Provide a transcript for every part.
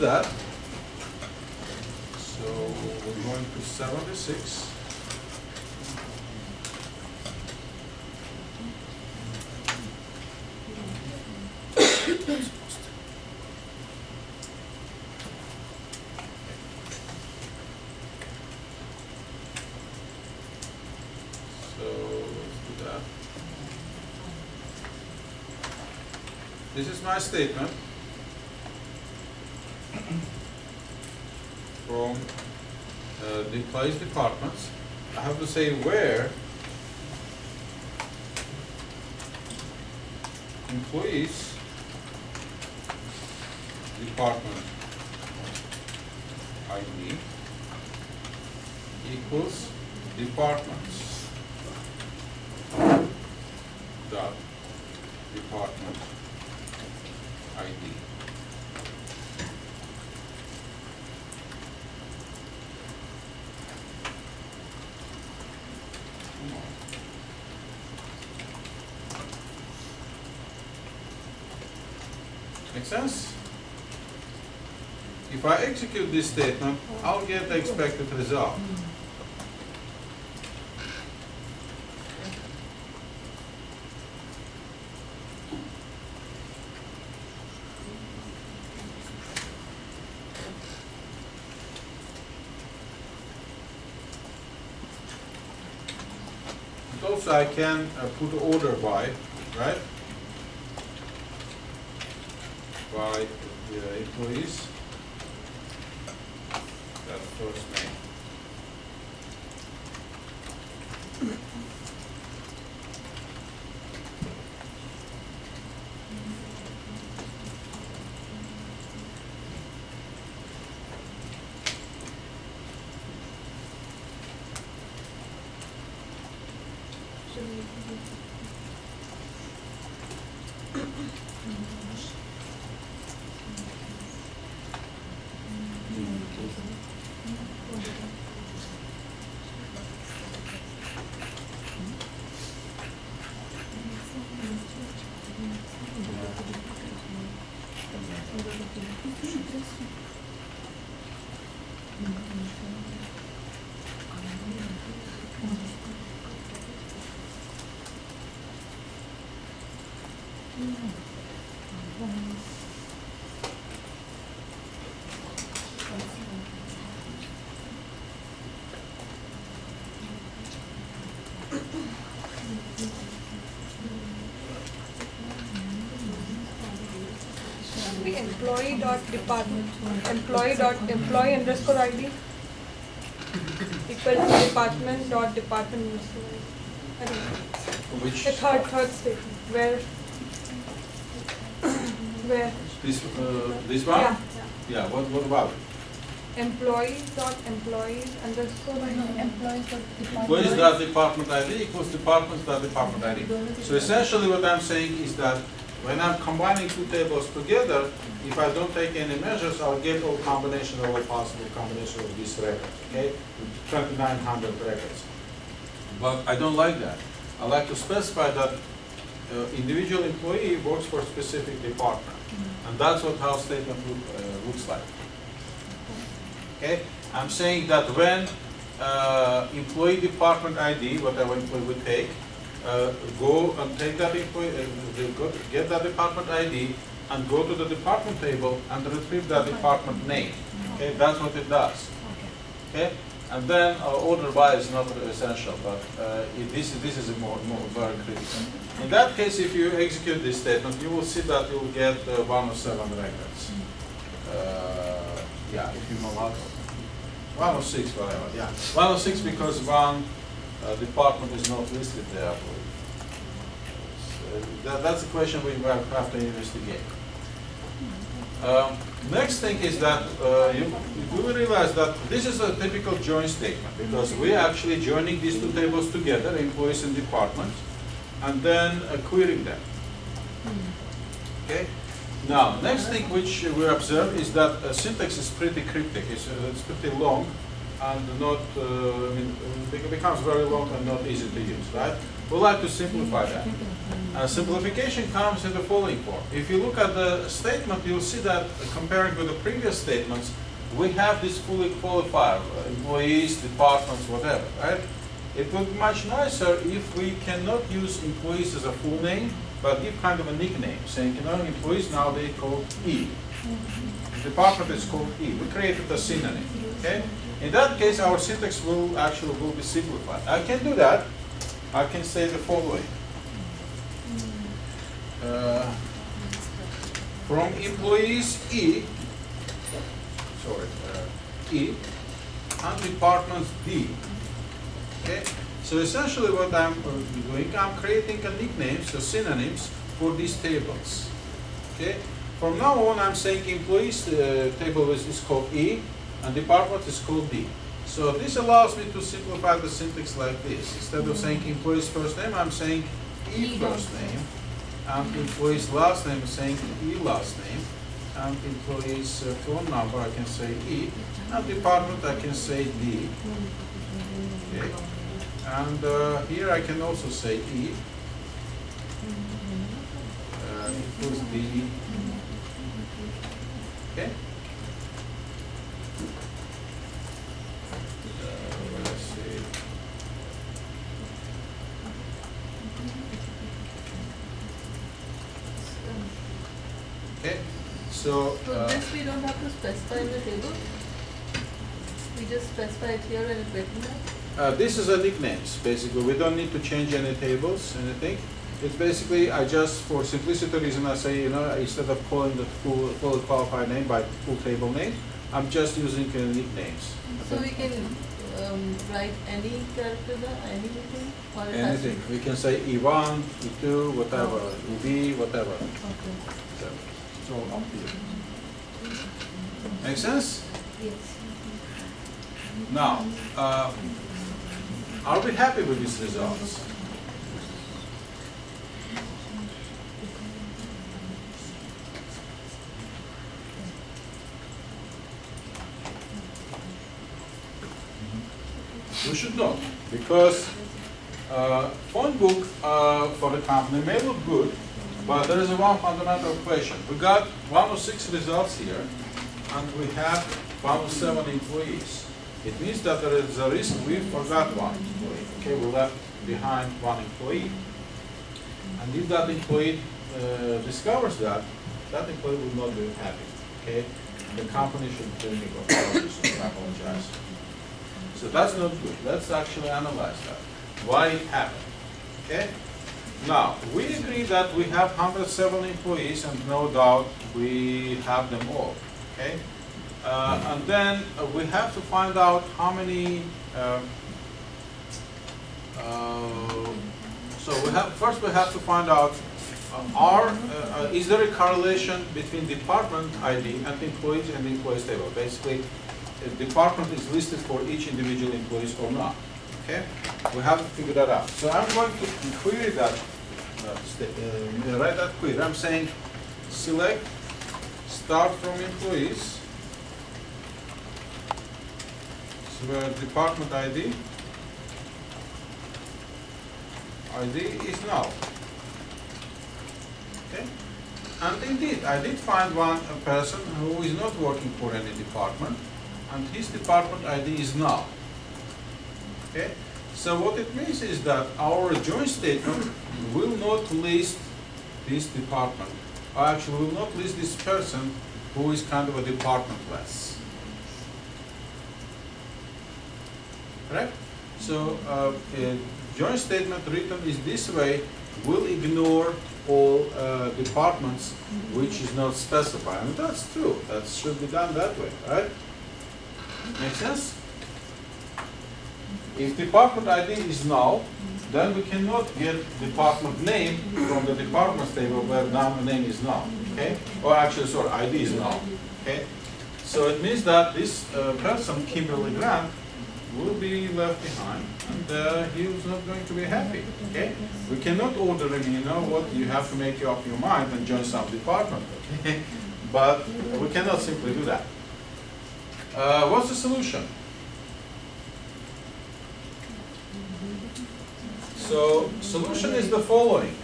prove that. So we're going to 76. This is my statement from the employees departments. I have to say where employees department ID equals departments dot department ID. Make sense? If I execute this statement, I'll get the expected result. Also, I can put order by, right? By the employees. That's first name. Employee dot department, employee underscore ID equal to department dot department underscore ID. I don't know. Which? The third statement. Where? This one? Yeah. Yeah. What about it? Employees dot employees underscore ID. Employees dot department ID equals departments dot department ID. So essentially, what I'm saying is that when I'm combining two tables together, if I don't take any measures, I'll get all possible combination of these records, okay? 2,900 records. But I don't like that. I like to specify that individual employee works for a specific department. And that's what our statement looks like. Okay? I'm saying that when employee department ID, whatever employee would take, go and take that employee, get that department ID, and go to the department table and retrieve that department name. Okay, that's what it does. Okay, and then order by is not essential, but this is a more very critical. In that case, if you execute this statement, you will see that you will get 107 records. Yeah, if you know how. 106, whatever. Yeah, 106 because one department is not listed there. That's a question we have to investigate. Next thing is that you do realize that this is a typical join statement because we're actually joining these two tables together, employees and departments, and then querying them. Okay. Now, next thing which we observe is that syntax is pretty cryptic. It's pretty long and not, it becomes very long and not easy to use, right? We like to simplify that. Simplification comes in the following form. If you look at the statement, you'll see that comparing with the previous statements, we have this fully qualified, employees, departments, whatever, right? It would be much nicer if we cannot use employees as a full name, but give kind of a nickname, saying, you know, employees now they call E. The department is called E. We created a synonym, okay? In that case, our syntax will be simplified. I can do that. I can say the following. From employees E, E, and departments D. Okay? So essentially what I'm doing, I'm creating a nicknames, so synonyms for these tables. Okay? From now on, I'm saying employees table is called E, and department is called D. So this allows me to simplify the syntax like this. Instead of saying employee's first name, I'm saying E first name, and employee's last name is saying E last name, and employee's phone number I can say E, and department I can say D. Okay. And here I can also say E, equals D. Okay. Let's see. Okay. So this we don't have to specify in the table. We just specify it here and it's written there. this is a nicknames. Basically, we don't need to change any tables, anything. It's basically, I just, for simplicity reason, I say, you know, instead of calling the fully qualified name by full table name, I'm just using nicknames. So we can write any character there, anything? Or it has to- Anything. We can say E1, E2, whatever, EV, whatever. Okay. So it's all up to you. Make sense? Yes. Now, are we happy with these results? We should know, because phone book for the company may look good, but there is one fundamental question. We got 106 results here, and we have 107 employees. It means that there is a risk we forgot one employee. Okay, we left behind one employee. And if that employee discovers that, that employee will not be happy. Okay, the company should make apologies and apologize. So that's not good. Let's actually analyze that. Why it happened. Okay? Now, we agree that we have 107 employees, and no doubt we have them all. Okay? And then we have to find out how many. So first we have to find out is there a correlation between department ID and employees and the employees table? Basically, the department is listed for each individual employees or not. Okay, we have to figure that out. So I'm going to query that. Write that query. I'm saying select start from employees. So department ID. ID is null. Okay, and indeed I did find one person who is not working for any department, and his department ID is null. Okay, so what it means is that our join statement will not list this department, or actually will not list this person who is kind of a departmentless. Correct? So a join statement written is this way will ignore all departments which is not specified. And that's true. That should be done that way, right? Make sense? If department ID is null, then we cannot get department name from the department table where now the name is null. Okay? Or actually, sorry, ID is null. Okay? So it means that this person, Kimberly Grant, will be left behind, and he is not going to be happy. Okay? We cannot order him, you know what, you have to make up your mind and join some department. Okay? But we cannot simply do that. What's the solution? So, solution is the following.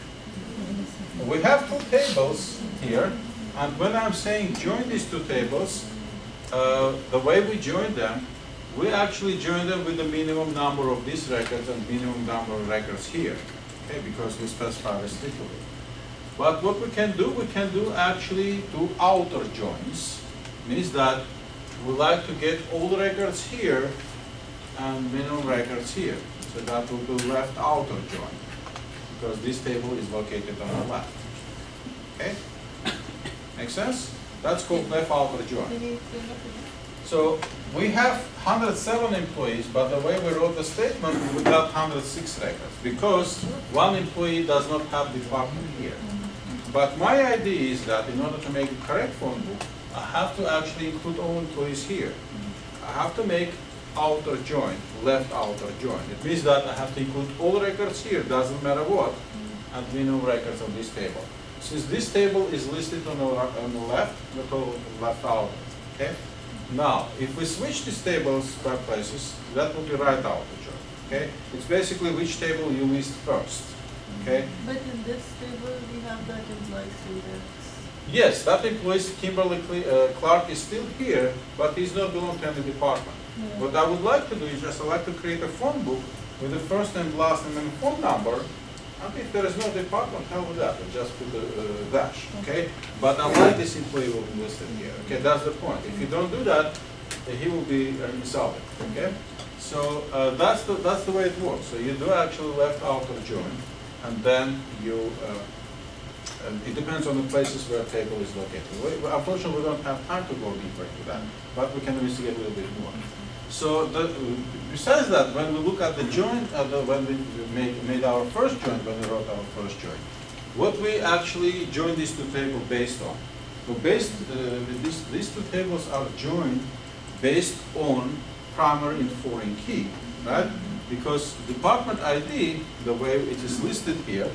we have two tables here, and when I'm saying join these two tables, the way we join them, we actually join them with the minimum number of these records and minimum number of records here, okay, because we specify restrictively. But what we can do actually two outer joins, means that we like to get all the records here and minimum records here. So that will be left outer join, because this table is located on the left. Okay? Make sense? That's called left outer join. So we have 107 employees, but the way we wrote the statement, we got 106 records, because one employee does not have department here. But my idea is that in order to make a correct phone book, I have to actually include all employees here. I have to make outer join, left outer join. It means that I have to include all records here, doesn't matter what, and minimum records on this table. Since this table is listed on the left, we call it left outer. Okay? Now, if we switch these tables by places, that will be right outer join. Okay? It's basically which table you list first. Okay? But in this table, we have that employee still there. Yes, that employee, Kimberly Clark, is still here, but he's not belong to any department. Yeah. What I would like to do is just I like to create a phone book with the first and last name and phone number. And if there is no department, hell with that, we just put a dash, okay? But I like this employee will be listed here, okay? That's the point. If you don't do that, he will be insolvent, okay? So that's the way it works. So you do actually left outer join, and then you, it depends on the places where a table is located. Unfortunately, we don't have time to go deeper into that, but we can investigate a little bit more. So besides that, when we look at the join, when we made our first join, when we wrote our first join, what we actually joined these two tables based on? So these two tables are joined based on primary and foreign key, right? Because department ID, the way it is listed here,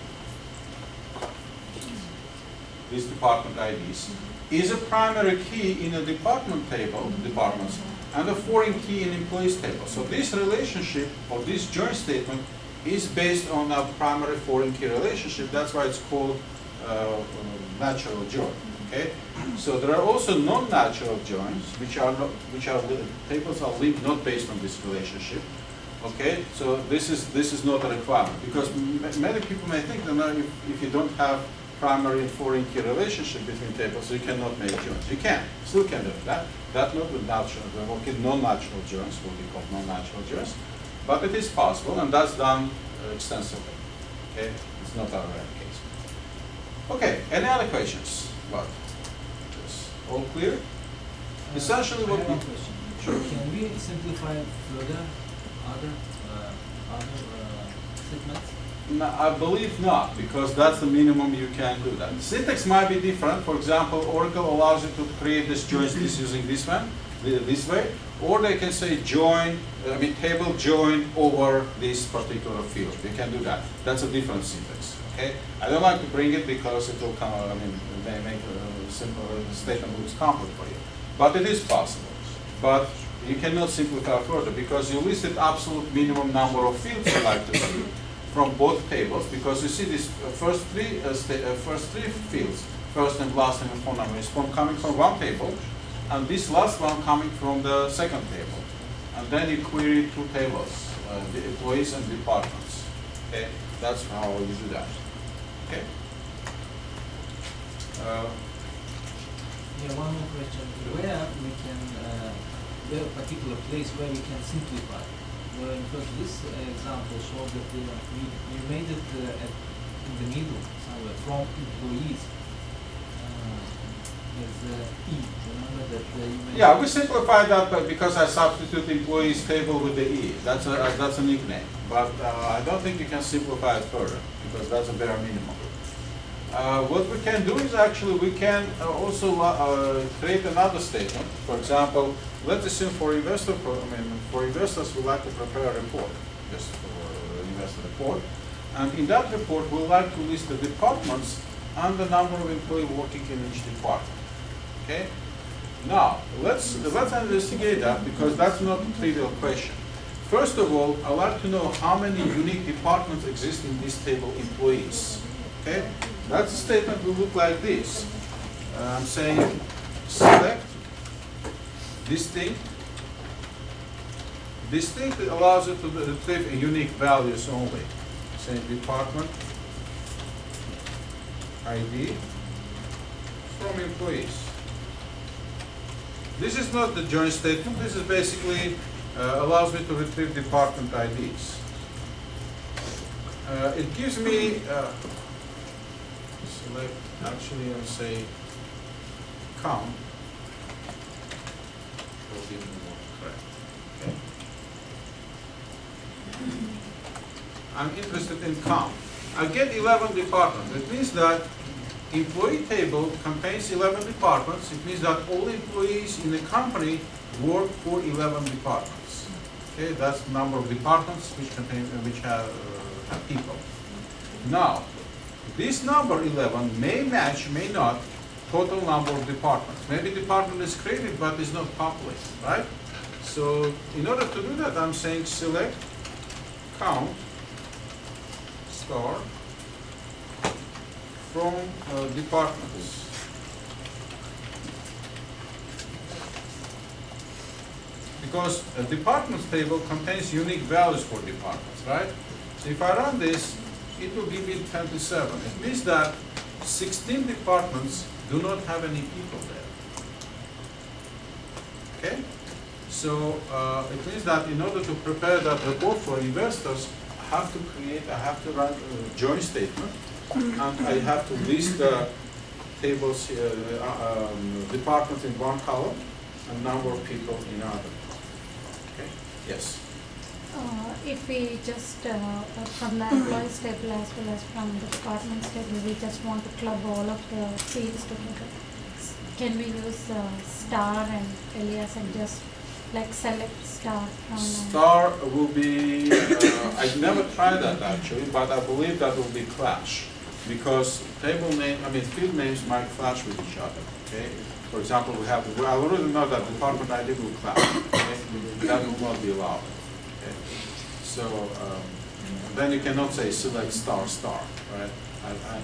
these department IDs, is a primary key in a department table, departments, and a foreign key in employees table. So this relationship, or this join statement, is based on a primary foreign key relationship. That's why it's called natural join. Okay. So there are also non-natural joins, which are tables are linked not based on this relationship. Okay. So this is not a requirement, because many people may think that if you don't have primary and foreign key relationship between tables, you cannot make joins. You can, still can do that. That not with natural, non-natural joins will be called non-natural joins, but it is possible, and that's done extensively. Okay, it's not our rare case. Okay, any other questions? What? All clear? Essentially, what we sure. Can we simplify further other segments? No, I believe not, because that's the minimum you can do that. The syntax might be different. For example, Oracle allows you to create this joins using this one, this way, or they can say join, table join over this particular field. You can do that. That's a different syntax. Okay, I don't like to bring it because it will come. May make a simple statement looks complex for you, but it is possible. But you cannot simplify further because you listed absolute minimum number of fields you like to see from both tables, because you see these first three fields, first and last name and phone number, is coming from one table, and this last one coming from the second table. And then you query two tables, the employees and departments. Okay, that's how you do that. Okay. Yeah, one more question. Where we can, where a particular place where we can simplify? Because this example shows that we made it in the middle somewhere from employees. There's E. Remember that you made. Yeah, we simplified that because I substitute employees table with the E. That's a nickname, but I don't think you can simplify it further because that's a bare minimum. What we can do is actually we can also create another statement. For example, let's assume for investors we like to prepare a report, just for investor report, and in that report we like to list the departments and the number of employees working in each department. Okay. Now let's investigate that, because that's not a trivial question. First of all, I like to know how many unique departments exist in this table employees. Okay. That statement will look like this. I'm saying select distinct. Distinct allows you to retrieve unique values only. Say department ID from employees. This is not the join statement. This is basically allows me to retrieve department IDs. It gives me select. Actually, I'll say count. Will give me more correct. Okay. I'm interested in count. I get 11 departments. It means that employee table contains 11 departments. It means that all employees in the company work for 11 departments. Okay, that's the number of departments which have people. Now, this number 11 may match, may not, total number of departments. Maybe department is created but is not populated, right? So in order to do that, I'm saying select count star from departments. Because a departments table contains unique values for departments, right? So if I run this, it will give me 27. It means that 16 departments do not have any people there. Okay? So it means that in order to prepare that report for investors, I have to run a join statement, and I have to list the tables, departments in one column, and number of people in other. Okay? Yes. If we just from the employees table as well as from the departments table, we just want to club all of the fields together. Can we use star and alias and just like select star from? Star will be. I've never tried that actually, but I believe that will be clash because field names might clash with each other. Okay. For example, I already know that department ID will clash. Okay? That will not be allowed. Okay. So then you cannot say select star star, right? I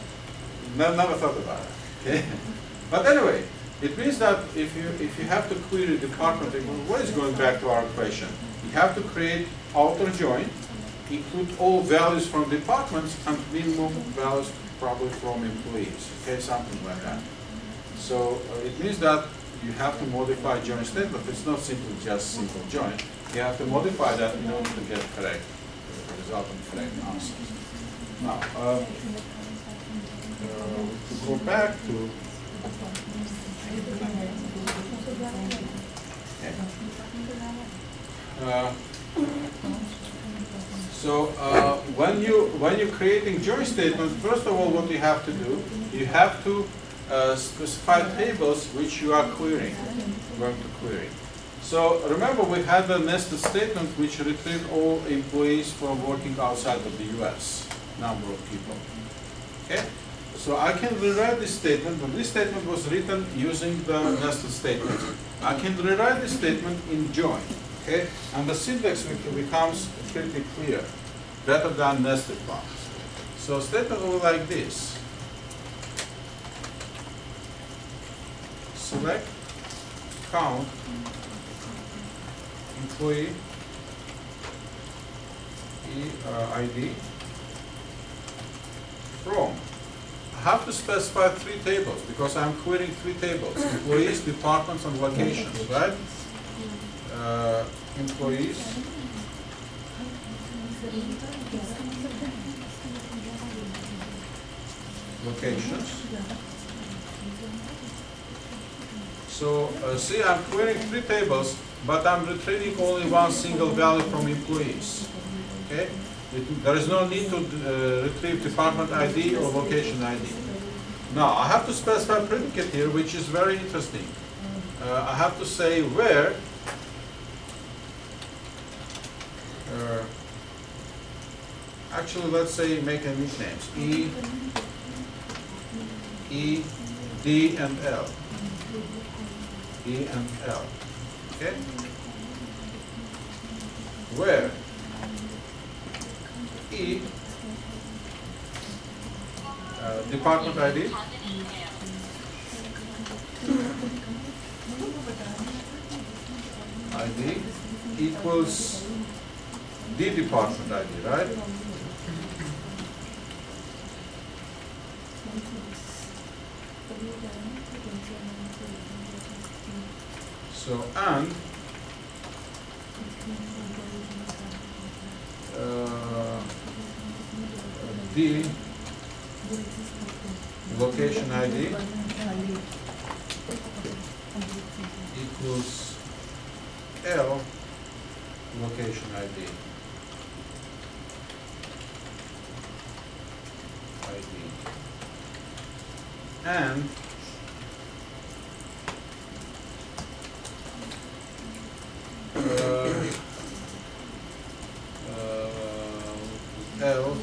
never thought about it. Okay. But anyway, it means that if you have to query department, what is going back to our equation? You have to create outer join, include all values from departments and minimum values probably from employees. Okay, something like that. So it means that you have to modify join statement. It's not simply just simple join. You have to modify that in order to get correct resultant correct answers. Now, to go back to when you're creating join statement, first of all, what you have to do, you have to specify tables which you are going to query. So remember, we had a nested statement which retrieved all employees from working outside of the U.S. number of people. Okay. So I can rewrite this statement, but this statement was written using the nested statement. I can rewrite this statement in join, okay? And the syntax becomes pretty clear, better than nested ones. So statement will be like this. Select count employee ID from. I have to specify 3 tables because I'm querying 3 tables: employees, departments, and locations, right? Employees, locations. So see, I'm querying 3 tables, but I'm retrieving only one single value from employees. Okay? There is no need to retrieve department ID or location ID. Now, I have to specify a predicate here, which is very interesting. I have to say where actually, let's say make a nicknames E, D, and L. E and L. Okay? Where E Department ID. ID equals the department ID, right? So, and the location ID equals L location ID. And L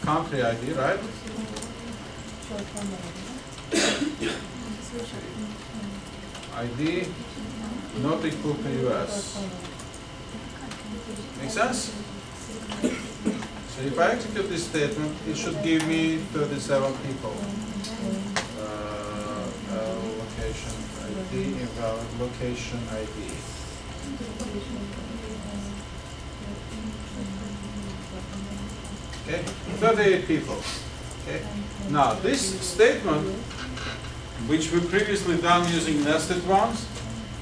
country ID, right? ID not equal to US. Make sense? So if I execute this statement, it should give me 37 people. Location ID, invalid location ID. Okay, 38 people. Okay. Now this statement, which we previously done using nested ones,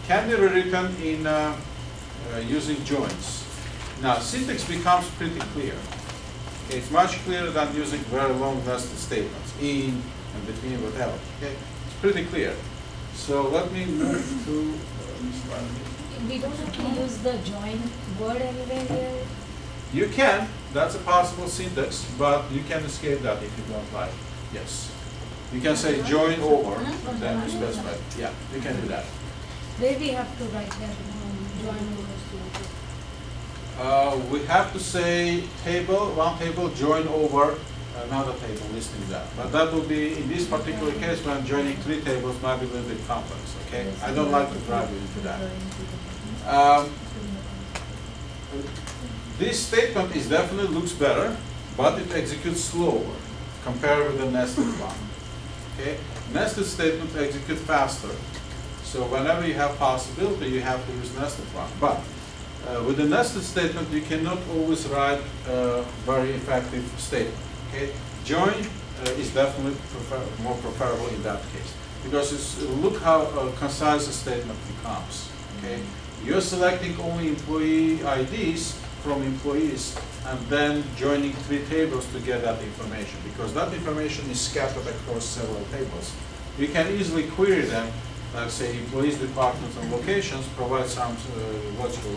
can be rewritten in using joins. Now syntax becomes pretty clear. Okay, it's much clearer than using very long nested statements, in and between, whatever. Okay, it's pretty clear. So let me move to We don't have to use the join word anywhere here. You can, that's a possible syntax, but you can escape that if you don't like. Yes. You can say join over, and then you specify. Yeah, you can do that. Where we have to write that join over. We have to say table, one table, join over another table listing that. But that will be, in this particular case, when joining three tables might be a little bit complex, okay? I don't like to drive you into that. This statement is definitely looks better, but it executes slower compared with the nested one. Okay? Nested statements execute faster. So whenever you have possibility, you have to use nested one. But with the nested statement, you cannot always write a very effective statement. Okay? Join is definitely more preferable in that case, because look how concise a statement becomes. Okay? You're selecting only employee IDs from employees and then joining three tables to get that information, because that information is scattered across several tables. You can easily query them, like say employees, departments, and locations, provide some logical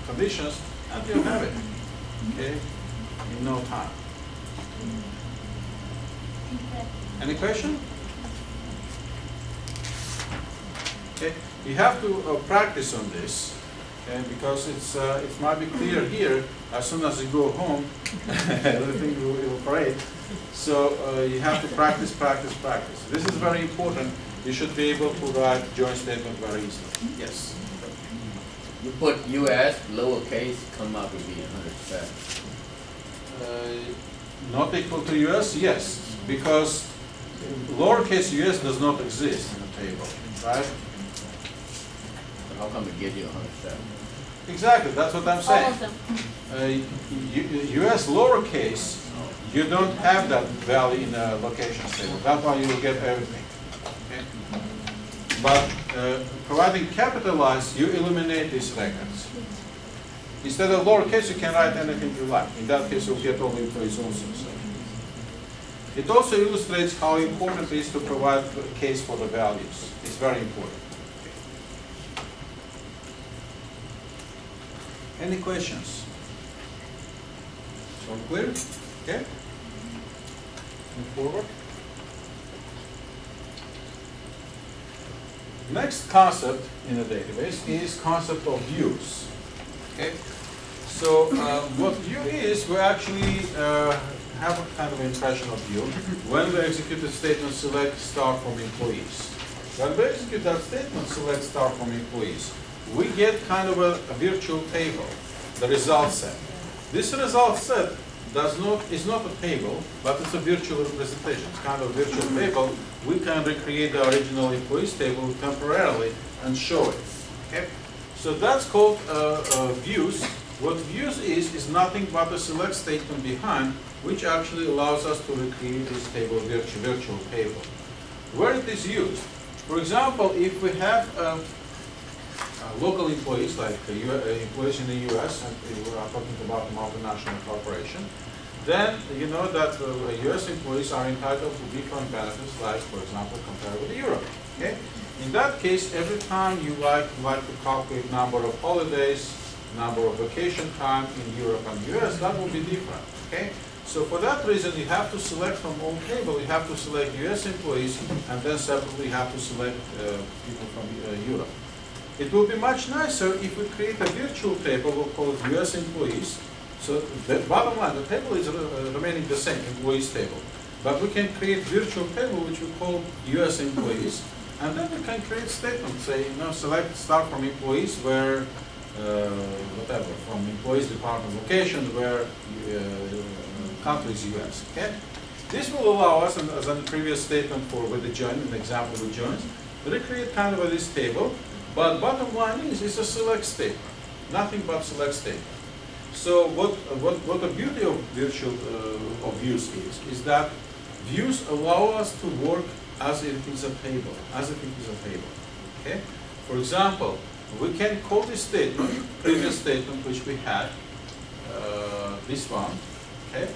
conditions, and you'll have it, okay, in no time. Any question? Okay, you have to practice on this. Okay, because it might be clear here, as soon as you go home, everything will evaporate. So you have to practice, practice, practice. This is very important. You should be able to write joint statement very easily. Yes? You put US, lowercase, come up with be 100%. Not equal to US? Yes, because lowercase US does not exist in the table, right? How come it gives you 100%? Exactly, that's what I'm All saying. of them. US lowercase, you don't have that value in a location table. That's why you will get everything. Okay? But providing capitalized, you eliminate these records. Instead of lowercase, you can write anything you like. In that case, you'll get all the employees also. So. It also illustrates how important it is to provide a case for the values. It's very important. Any questions? So clear? Okay. Move forward. Next concept in the database is concept of views. Okay. So what view is, we actually have a kind of impression of view when we execute the statement select star from employees. When we execute that statement select star from employees, we get kind of a virtual table, the result set. This result set is not a table, but it's a virtual representation. It's kind of a virtual table. We can recreate the original employees table temporarily and show it. Okay? So that's called views. What views is nothing but a select statement behind, which actually allows us to recreate this table, virtual table. Where it is used? For example, if we have local employees, like employees in the US, and we are talking about a multinational corporation, then you know that US employees are entitled to different benefits, like, for example, compared with Europe. Okay? In that case, every time you like to calculate number of holidays, number of vacation time in Europe and US, that will be different. Okay? So for that reason, you have to select from all table. You have to select US employees, and then separately you have to select people from Europe. It will be much nicer if we create a virtual table, we'll call it US employees. So the bottom line, the table is remaining the same, employees table. But we can create virtual table, which we call US employees. And then we can create statements, say, start from employees where, whatever, from employees department location where country is US. Okay? This will allow us, as in the previous statement with the join, an example with joins, recreate kind of this table. But bottom line is, it's a select statement, nothing but select statement. So what the beauty of virtual of views is that views allow us to work as if it's a table, Okay. For example, we can call this statement, previous statement which we had, this one. Okay.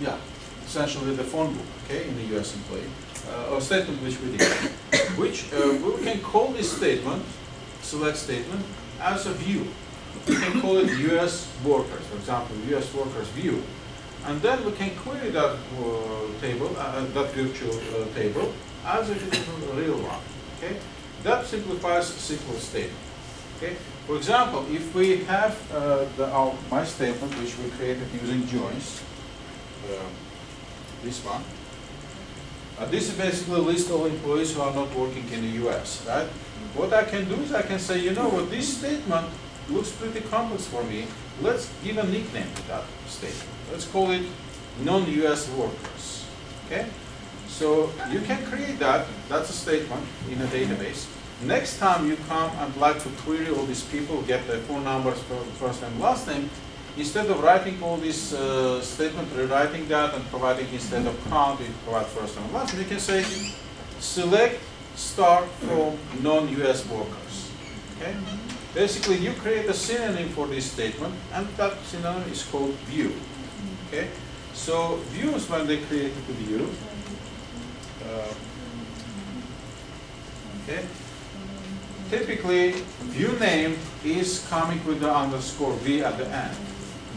Yeah, essentially the phone book. Okay, in the US employee. Or statement which we did, which we can call this statement, select statement, as a view. We can call it US workers, for example, US workers view. And then we can query that table, that virtual table, as if it is a real one. Okay? That simplifies SQL statement. Okay? For example, if we have my statement, which we created using joins, this one. This is basically a list of employees who are not working in the US, right? What I can do is I can say, you know what, this statement looks pretty complex for me. Let's give a nickname to that statement. Let's call it non-US workers, okay? So you can create that, that's a statement in a database. Next time you come and like to query all these people, get their phone numbers, first name, last name, instead of writing all this statement, rewriting that and providing instead of count, you provide first and last name, you can say select star from non-US workers. Okay? Basically, you create a synonym for this statement, and that synonym is called view. Okay? So views, when they create a view, okay, typically view name is coming with the underscore v at the end.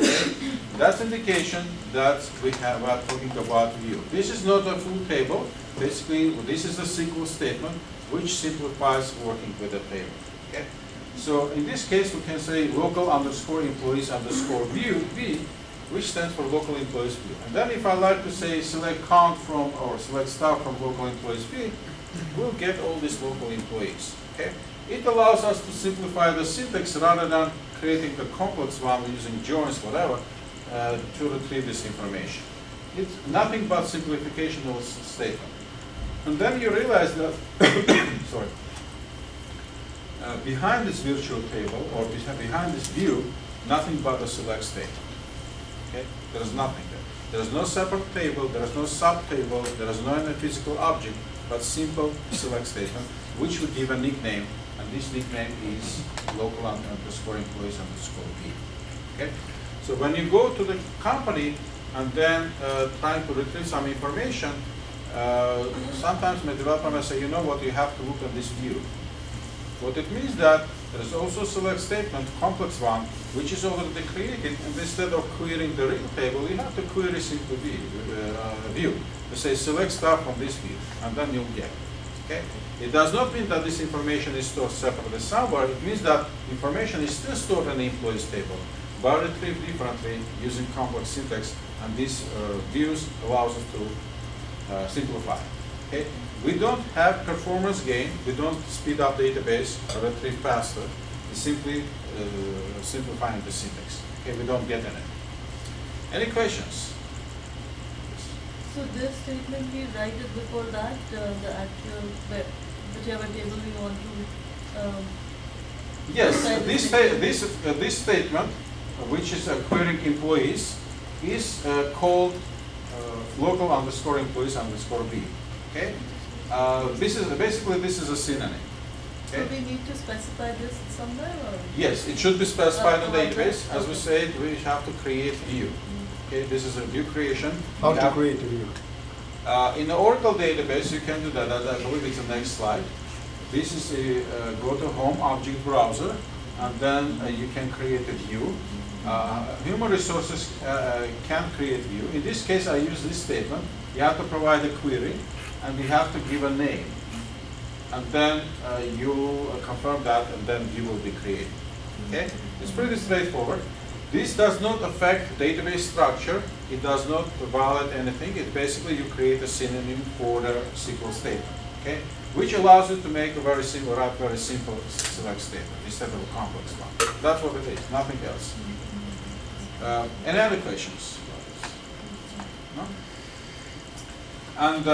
Okay? That's indication that we are talking about view. This is not a full table. Basically, this is a SQL statement which simplifies working with a table. Okay? So in this case, we can say local underscore employees underscore view, v, which stands for local employees view. And then if I like to say select count from or select star from local employees v, we'll get all these local employees. Okay? It allows us to simplify the syntax rather than creating the complex one using joins, whatever, to retrieve this information. It's nothing but simplification of a statement. And then you realize that, sorry, behind this virtual table or behind this view, nothing but a select statement. Okay? There is nothing there. There is no separate table, there is no sub-table, there is no physical object, but simple select statement, which would give a nickname, and this nickname is local underscore employees underscore v. Okay? So when you go to the company and then trying to retrieve some information, sometimes my developer may say, you know what, you have to look at this view. What it means that there is also select statement, complex one, which is already created, and instead of querying the real table, you have to query simply view. You say select star from this view, and then you'll get it. Okay? It does not mean that this information is stored separately somewhere. It means that information is still stored in the employees table, but retrieved differently using complex syntax, and these views allows us to simplify. Okay? We don't have performance gain. We don't speed up database or retrieve faster. It's simply simplifying the syntax. Okay? We don't get in it. Any questions? So this statement we write it before that, the actual, whichever table we want to, Yes, Decide this, this statement, which is querying employees, is called local underscore employees underscore B. Okay? This is basically this is a synonym. so Okay? we need to specify this somewhere or? Yes, it should be specified in the Okay. database. As we Okay. said, we have to create view. Okay, this is a view creation. How We to have- create a view? in the Oracle database, you can do that. I believe it's the next slide. This is a go to home object browser, and then you can create a view. Human resources can create view. In this case, I use this statement. You have to provide a query, and you have to give a name. And then you confirm that, and then view will be created. Okay? It's pretty straightforward. This does not affect database structure. It does not violate anything. It basically you create a synonym for the SQL statement. Okay? Which allows you to make a very simple, write very simple select statement instead of a complex one. That's what it is, nothing else. Any other questions? No? And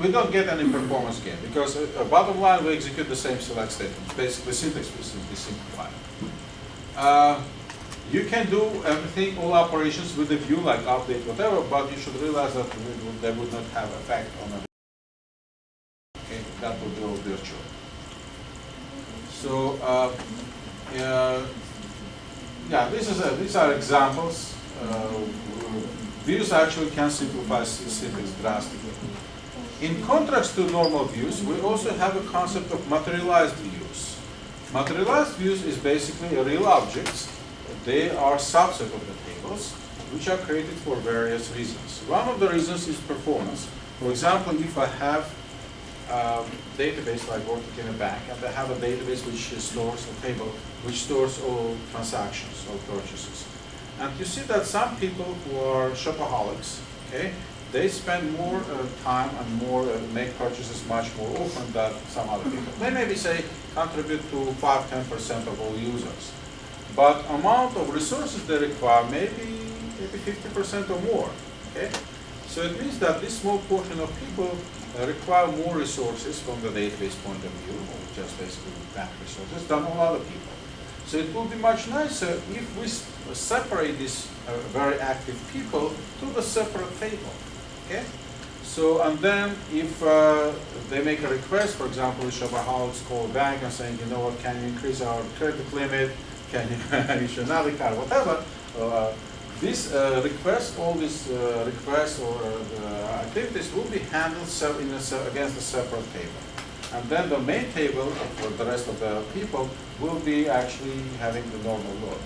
we don't get any performance gain because bottom line we execute the same select statement. Basically syntax will simply simplify. You can do everything, all operations with the view like update, whatever, but you should realize that they would not have effect on the okay, that will be all virtual. So yeah, these are examples. Views actually can simplify syntax drastically. In contrast to normal views, we also have a concept of materialized views. Materialized views is basically real objects. They are subset of the tables, which are created for various reasons. One of the reasons is performance. For example, if I have a database like working in a bank, and I have a database which stores a table, which stores all transactions, all purchases. And you see that some people who are shopaholics, okay, they spend more time and more make purchases much more often than some other people. They maybe say contribute to 5–10% of all users. But amount of resources they require maybe 50% or more. Okay? So it means that this small portion of people require more resources from the database point of view, or just basically bank resources, than all other people. So it will be much nicer if we separate these very active people to the separate table. Okay? So, and then if they make a request, for example, the shopaholics call a bank and saying, you know what, can you increase our credit limit? Can you issue another card, whatever. These requests, all these requests or activities will be handled against a separate table. And then the main table for the rest of the people will be actually having the normal load.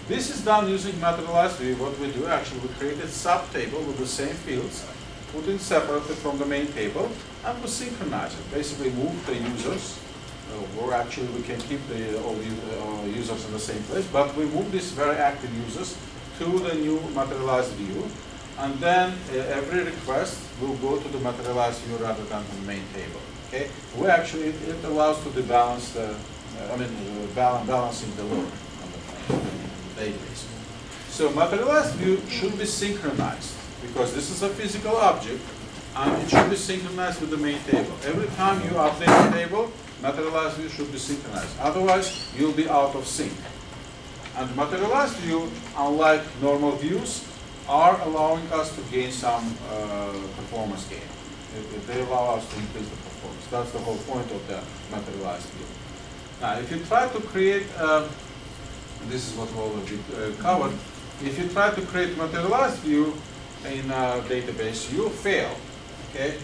This is done using materialized view. What we do, actually, we created sub-table with the same fields, put it separately from the main table, and we synchronize it. Basically move the users, or actually we can keep all the users in the same place, but we move these very active users to the new materialized view, and then every request will go to the materialized view rather than to the main table. Okay, we actually it allows to be balanced. Balancing the load on the database. So materialized view should be synchronized because this is a physical object, and it should be synchronized with the main table. Every time you update the table, materialized view should be synchronized. Otherwise, you'll be out of sync. And materialized view, unlike normal views, are allowing us to gain some performance gain. They allow us to increase the performance. That's the whole point of the materialized view. Now, if you try to create, this is what we already covered, if you try to create materialized view in a database, you'll fail. Okay?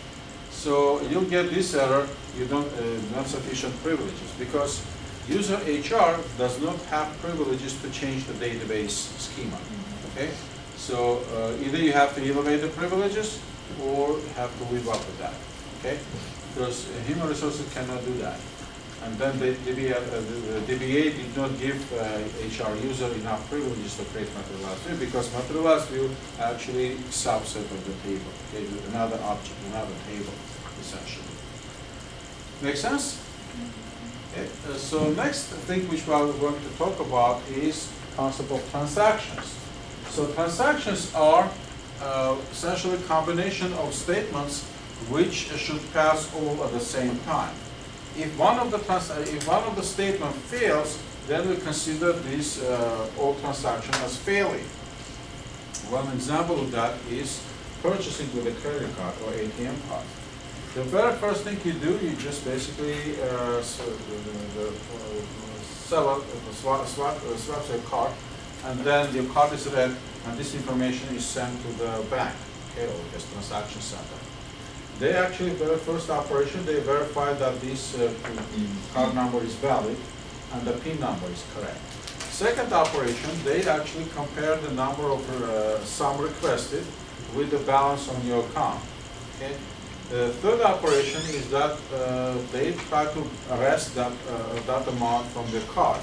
So you'll get this error, you don't not sufficient privileges, because user HR does not have privileges to change the database schema. Okay? So either you have to elevate the privileges or you have to live up with that. Okay? Because human resources cannot do that. And then the DBA did not give HR user enough privileges to create materialized view, because materialized view actually subset of the table. Okay? Another object, another table, essentially. Make sense? Okay. So next thing which we are going to talk about is concept of transactions. So transactions are essentially a combination of statements which should pass all at the same time. If one of the statement fails, then we consider this all transaction as failing. One example of that is purchasing with a credit card or ATM card. The very first thing you do, you just basically swap your card, and then your card is read, and this information is sent to the bank, okay, or this transaction center. They actually, very first operation, they verify that this card number is valid and the PIN number is correct. Second operation, they actually compare the number of sum requested with the balance on your account. Okay? The third operation is that they try to arrest that amount from the card.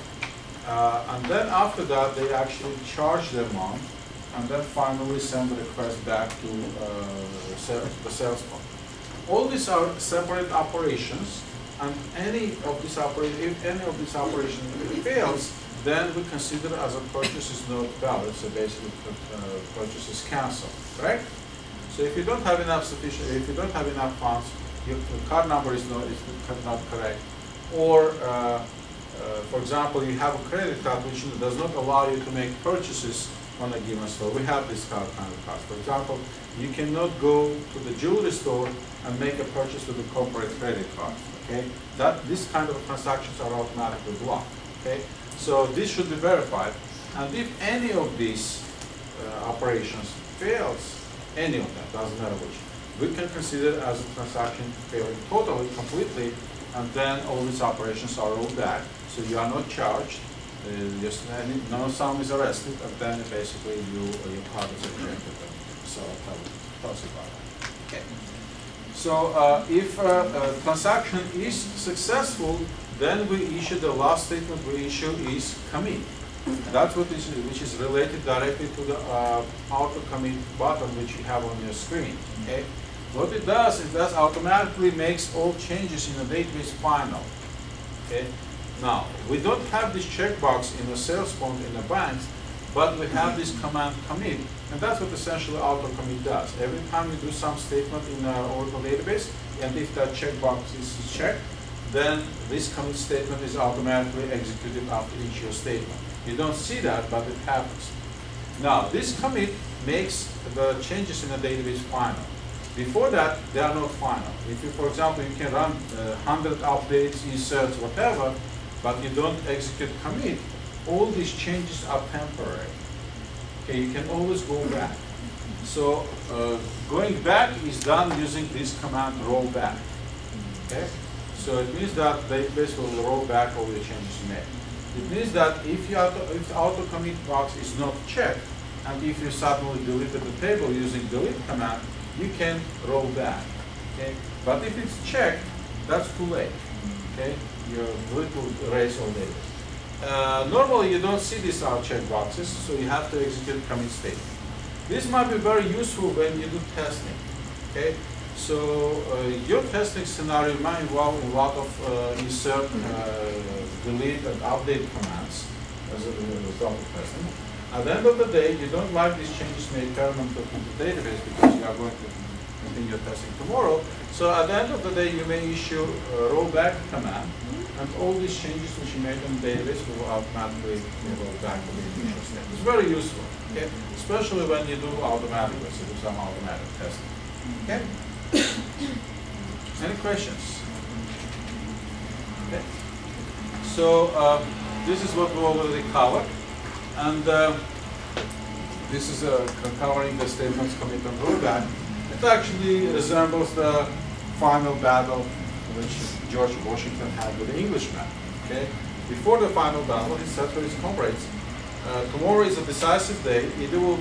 And then after that, they actually charge the amount and then finally send the request back to the salesman. All these are separate operations, and if any of these operations fails, then we consider as a purchase is not valid, so basically purchase is canceled, right? So if you don't have enough funds, your card number is not correct, or for example, you have a credit card which does not allow you to make purchases on a given store. We have this kind of cards. For example, you cannot go to the jewelry store and make a purchase with a corporate credit card. Okay, this kind of transactions are automatically blocked. Okay, so this should be verified, and if any of these operations fails, any of them, doesn't matter which, we can consider as a transaction failing totally, completely, and then all these operations are rolled back, so you are not charged. No sum is arrested, and then basically your card is rejected. So I'll tell you about that. Okay. So if a transaction is successful, then we issue the last statement we issue is commit. That's which is related directly to the auto commit button which you have on your screen. Okay. What it does is that automatically makes all changes in the database final. Okay. Now, we don't have this checkbox in the sales point in the banks, but we have this command commit, and that's what essentially auto commit does. Every time you do some statement in our Oracle database, and if that checkbox is checked, then this commit statement is automatically executed after each your statement. You don't see that, but it happens. Now, this commit makes the changes in the database final. Before that, they are not final. If you, for example, you can run 100 updates, inserts, whatever, but you don't execute commit, all these changes are temporary. Okay, you can always go back. So going back is done using this command rollback. Okay, so it means that database will roll back all the changes you made. It means that if the auto commit box is not checked, and if you suddenly deleted the table using delete command, you can roll back. Okay, but if it's checked, that's too late. Okay, your delete will erase all data. Normally, you don't see these check boxes, so you have to execute commit statement. This might be very useful when you do testing. Okay, so your testing scenario might involve a lot of insert, delete, and update commands as a result of testing. At the end of the day, you don't like these changes made permanent to the database because you are going to continue your testing tomorrow. So at the end of the day, you may issue a rollback command, and all these changes which you made in the database will automatically roll back to the initial state. It's very useful, okay? Especially when you do automatically, so do some automatic testing. Okay? Any questions? Okay. So this is what we already covered, and this is covering the statements commit and rollback. It actually resembles the final battle which George Washington had with the Englishmen. Okay? Before the final battle, he said to his comrades, tomorrow is a decisive day. Either we'll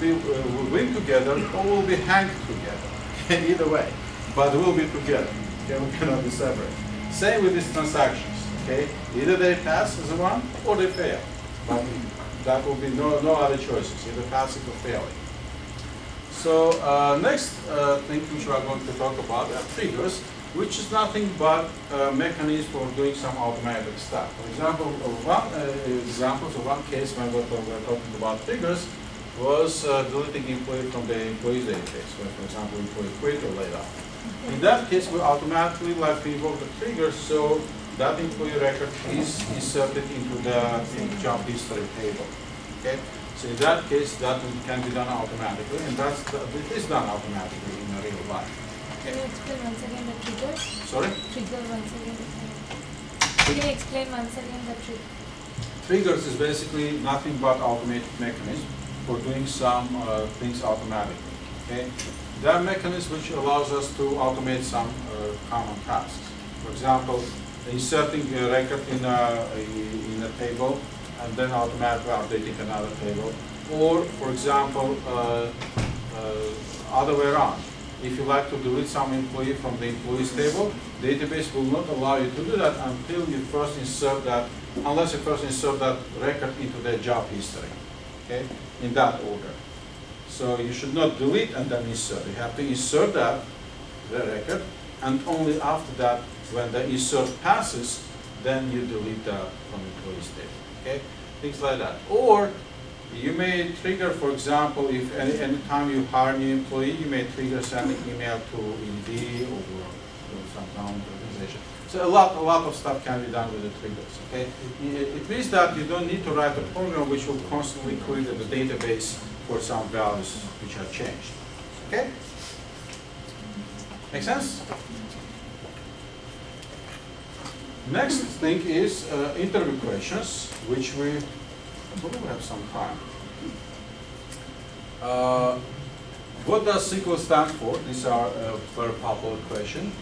win together or we'll be hanged together. Okay? Either way, but we'll be together. Okay? We cannot be separate. Same with these transactions. Okay? Either they pass as one or they fail. But that will be no other choices, either passing or failing. So next thing which we are going to talk about are triggers, which is nothing but a mechanism for doing some automatic stuff. For example, one case when we're talking about triggers was deleting employee from the employees database, where, for example, employee quit or laid off. In that case, we automatically like to invoke the trigger, so that employee record is inserted into the job history table. Okay, so in that case, that can be done automatically, and it is done automatically in real life. Can you explain once again the trigger? Sorry. Trigger once again. Can you explain once again the trigger? Triggers is basically nothing but automated mechanism for doing some things automatically. Okay, there are mechanisms which allows us to automate some common tasks. For example, inserting a record in a table and then automatically updating another table, or for example, other way around. If you like to delete some employee from the employees table, database will not allow you to do that until you first insert that, unless you first insert that record into the job history, okay, in that order. So you should not delete and then insert. You have to insert the record, and only after that, when the insert passes, then you delete the from employees table, okay, things like that. Or you may trigger, for example, if any time you hire a new employee, you may trigger sending email to ED or some town organization. So a lot of stuff can be done with the triggers. Okay, it means that you don't need to write a program which will constantly query the database for some values which are changed. Okay, make sense? Next thing is interview questions, which we have some time. What does SQL stand for? These are a very popular question.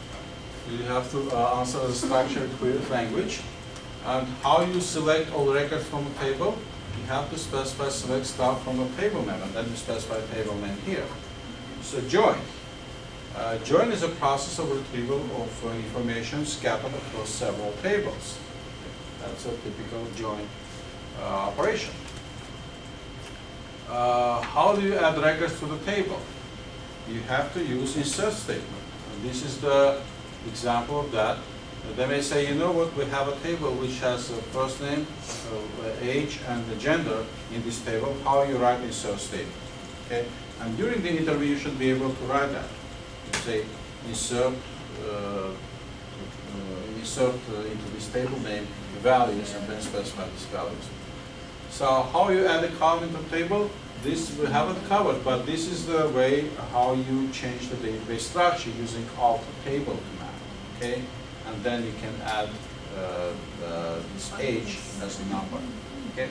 You have to answer the structured query language. And how you select all records from a table? You have to specify select star from a table name, and then you specify table name here. So join. Join is a process of retrieval of information scattered across several tables. That's a typical join operation. How do you add records to the table? You have to use insert statement. And this is the example of that. They may say, you know what, we have a table which has a first name, age, and the gender in this table. How you write insert statement? Okay, and during the interview, you should be able to write that. You say insert into this table name values, and then specify these values. So how you add a column into the table? This we haven't covered, but this is the way how you change the database structure using alt table command. Okay, and then you can add this age as a number. Okay,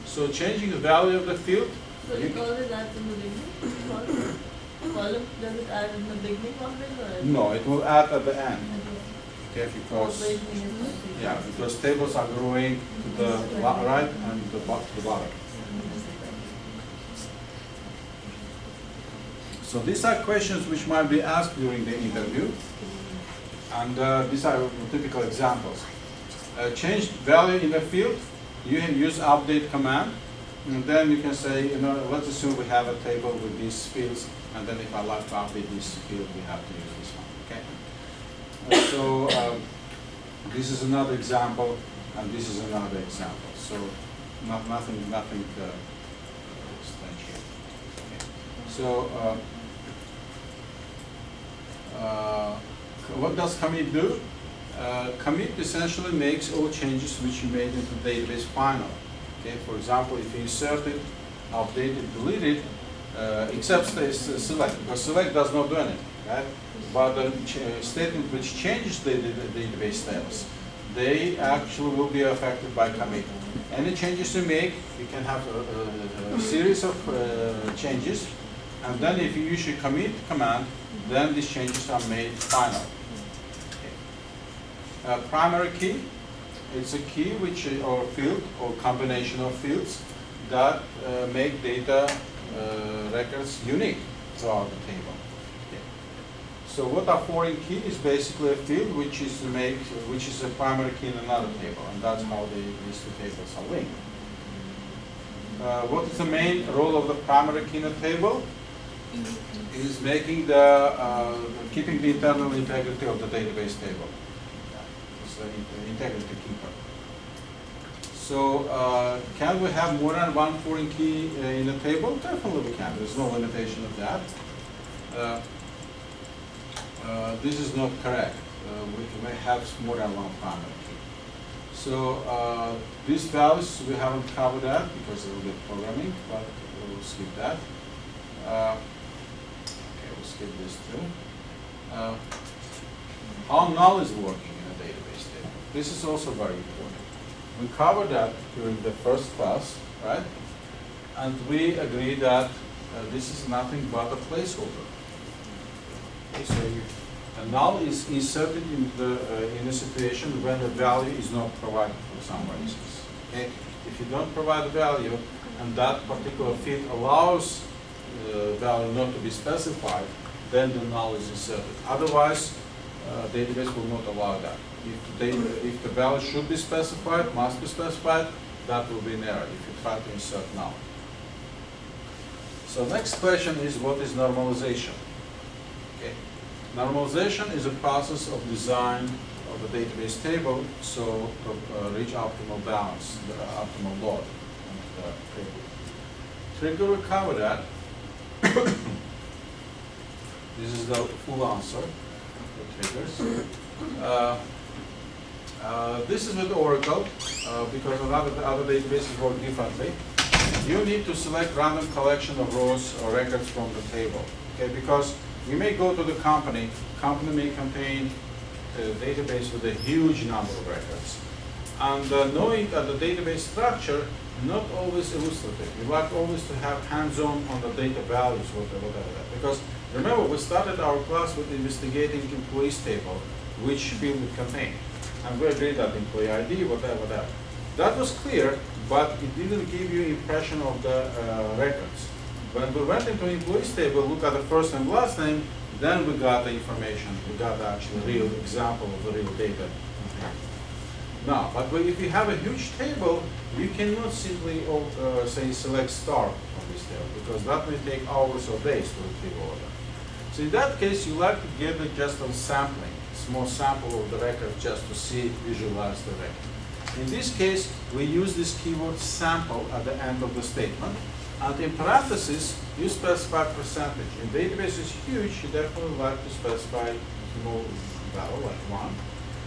so changing the value of the field. So it always adds in the beginning? Column, does it add in the beginning always, or? No, it will add at the end. Okay, because Always means yeah, because tables are growing to the right and to the bottom. So these are questions which might be asked during the interview, and these are typical examples. Change value in the field, you use update command, and then you can say, you know, let's assume we have a table with these fields, and then if I like to update this field, we have to use this one, okay? So this is another example, and this is another example. So nothing strange here. Okay. So what does commit do? Commit essentially makes all changes which you made into the database final. Okay. For example, if you inserted, updated, deleted, except select, because select does not do anything, right? But the statement which changes the database status, they actually will be affected by commit. Any changes you make, you can have a series of changes, and then if you use your commit command, then these changes are made final. Okay. Primary key, it's a key which or field or combination of fields that make data records unique throughout the table. Okay. So what a foreign key is basically a field which is a primary key in another table, and that's how these two tables are linked. What is the main role of the primary key in a table? Is making keeping the internal integrity of the database table. It's the integrity keeper. So can we have more than one foreign key in a table? Definitely we can. There's no limitation of that. This is not correct. We may have more than one primary key. So these values we haven't covered that because it will be programming, but we'll skip that. Okay, we'll skip this too. How null is working in a database table? This is also very important. We covered that during the first class, right? And we agree that this is nothing but a placeholder. Okay, so a null is inserted in a situation when the value is not provided for some reasons. Okay? If you don't provide the value and that particular field allows the value not to be specified, then the null is inserted. Otherwise, database will not allow that. If the value should be specified, must be specified, that will be an error if you try to insert null. So next question is, what is normalization? Okay. Normalization is a process of design of the database table so to reach optimal balance, the optimal load of the table. Trigger will cover that. This is the full answer, the triggers. This is with Oracle, because other databases work differently. You need to select random collection of rows or records from the table. Okay, because you may go to the company may contain a database with a huge number of records. And knowing the database structure, not always illustrative. You like always to have hands-on on the data values, whatever that. Because remember, we started our class with investigating employees table, which field it contained. And we agreed that employee ID, whatever. That was clear, but it didn't give you impression of the records. When we went into employees table, look at the first and last name, then we got the information. We got the actual real example of the real data. Now, but if you have a huge table, you cannot simply say select star on this table, because that may take hours or days to retrieve all of that. So in that case, you like to get just a sampling, small sample of the record just to see, visualize the record. In this case, we use this keyword sample at the end of the statement. And in parentheses, you specify percentage. If the database is huge, you definitely like to specify a small value, like 1.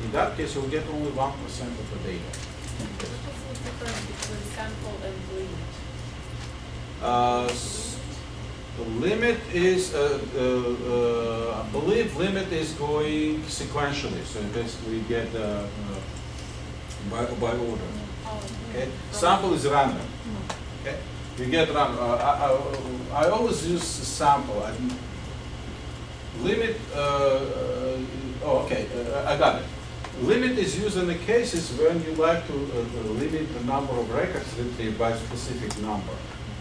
In that case, you'll get only 1% of the data. What's the difference between sample and limit? The limit is, I believe limit is going sequentially. So basically we get by order. Okay? Sample is random. Okay? You get random. I always use sample. Limit, I got it. Limit is used in the cases when you like to limit the number of records retrieved by a specific number.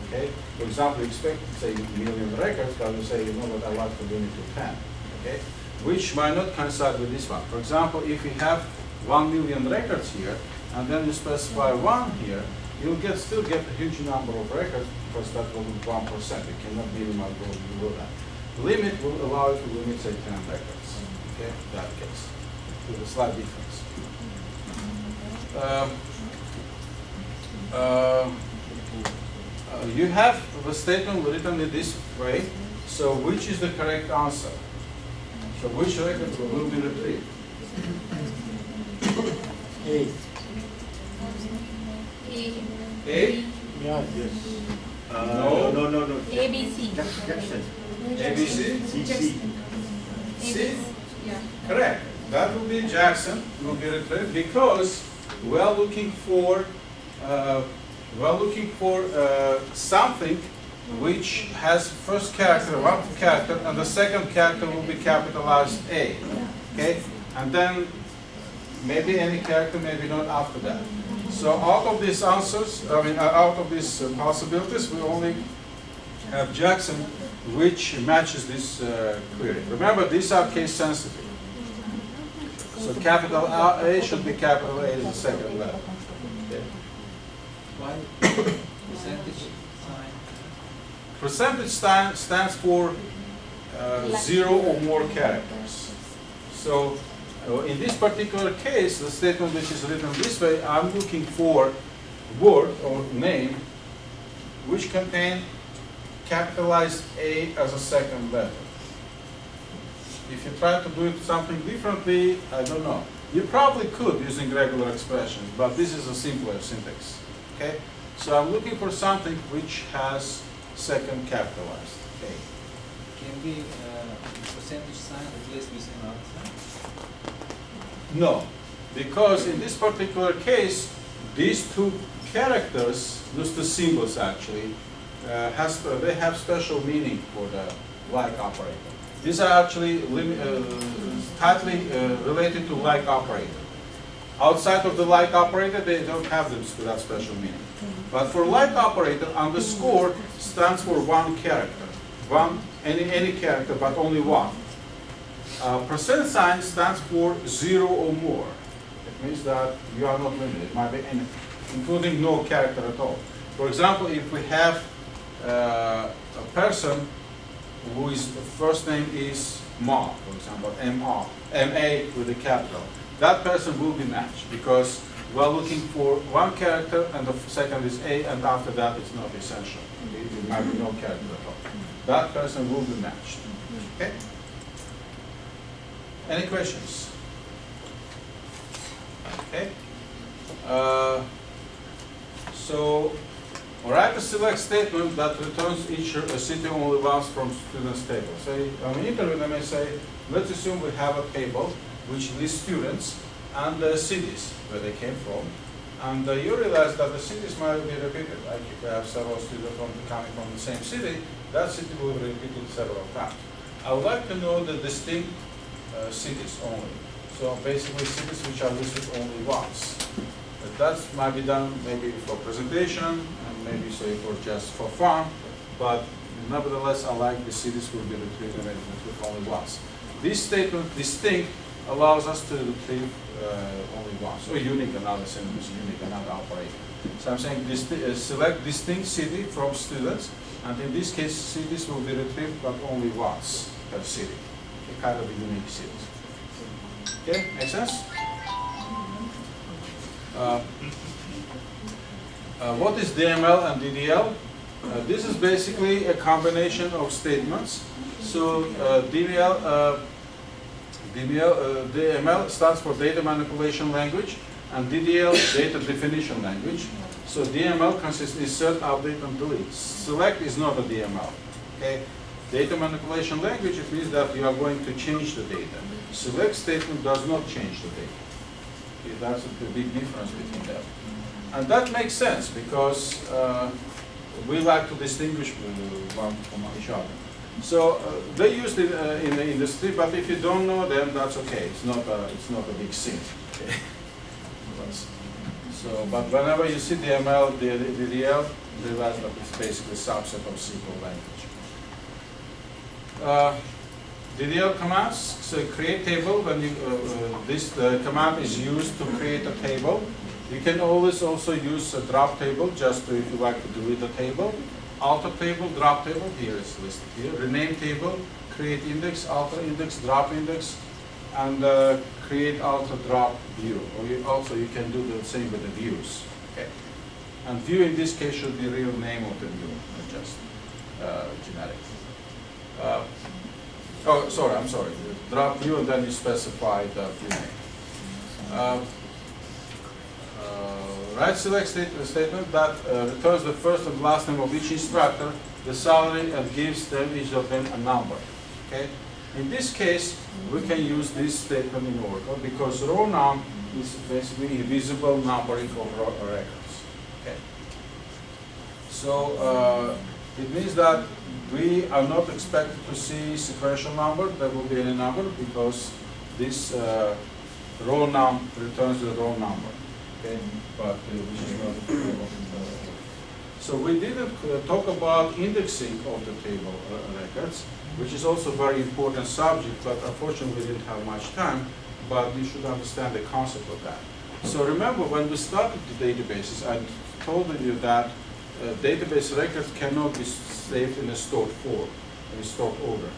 Okay? For example, you expect, say, 1 million records, but you say, you know what, I like to limit to 10. Okay? Which might not coincide with this one. For example, if you have 1 million records here, and then you specify 1 here, you'll still get a huge number of records because that will be 1%. You cannot minimize below that. Limit will allow you to limit, say, 10 records. Okay? In that case. With a slight difference. You have the statement written in this way. So which is the correct answer? So which record will be retrieved? A. A? Yeah, yes. No. No. ABC. Jackson. ABC? C. C? Yeah. Correct. That will be Jackson, will be retrieved because we're looking for something which has first character, one character, and the second character will be capitalized A. Okay? And then maybe any character, maybe not after that. So out of these answers, out of these possibilities, we only have Jackson, which matches this query. Remember, these are case sensitive. So capital A should be capital A as the second letter. Okay. Why percentage sign? Percentage stands for 0 or more characters. So in this particular case, the statement which is written this way, I'm looking for word or name which contain capitalized A as a second letter. If you try to do it something differently, I don't know. You probably could using regular expressions, but this is a simpler syntax. Okay? So I'm looking for something which has second capitalized A. Can be percentage sign replaced with another sign? No, because in this particular case, these two characters, those two symbols actually, they have special meaning for the like operator. These are actually tightly related to like operator. Outside of the like operator, they don't have that special meaning. But for like operator, underscore stands for one character. Any character, but only one. Percent sign stands for 0 or more. It means that you are not limited. It might be anything, including no character at all. For example, if we have a person whose first name is Ma, for example, M-A with a capital, that person will be matched because we're looking for one character and the second is A, and after that it's not essential. It might be no character at all. That person will be matched. Okay? Any questions? Okay. So, write a select statement that returns each city only once from students' table. So, on an interview, they may say, let's assume we have a table which lists students and the cities where they came from. And you realize that the cities might be repeated. Like if you have several students coming from the same city, that city will be repeated several times. I would like to know the distinct cities only. So basically cities which are listed only once. But that might be done maybe for presentation, and maybe say for just for fun, but nevertheless I like the cities will be retrieved only once. This statement, distinct, allows us to retrieve only once, or unique, another sentence, unique, another operator. So I'm saying select distinct city from students, and in this case cities will be retrieved but only once per city. A kind of a unique city. Okay, make sense? What is DML and DDL? This is basically a combination of statements. So DML stands for data manipulation language, and DDL data definition language. So DML consists insert, update, and delete. Select is not a DML. Okay? Data manipulation language, it means that you are going to change the data. Select statement does not change the data. Okay, that's the big difference between them. And that makes sense because we like to distinguish one from each other. So they used it in the industry, but if you don't know them, that's okay. It's not a big sin. Okay? So, but whenever you see DML, DDL, realize that it's basically a subset of SQL language. DDL commands, so create table. When you, this command is used to create a table. You can always also use a drop table, just to, if you like to delete a table. Alter table, drop table, here it's listed here. Rename table, create index, alter index, drop index, and create alter drop view. Or you can do the same with the views. Okay. And view in this case should be real name of the view, not just generic. I'm sorry. Drop view, and then you specify the view name. Write select statement that returns the first and last name of each instructor, the salary, and gives them each of them a number. Okay. In this case, we can use this statement in Oracle because row num is basically invisible numbering of records. Okay. So it means that we are not expected to see sequential number. There will be any number because this row num returns the row number. Okay, but which is not. So we didn't talk about indexing of the table records, which is also a very important subject, but unfortunately we didn't have much time, but you should understand the concept of that. So remember, when we started the databases, I told you that database records cannot be saved in a stored form, in a stored order,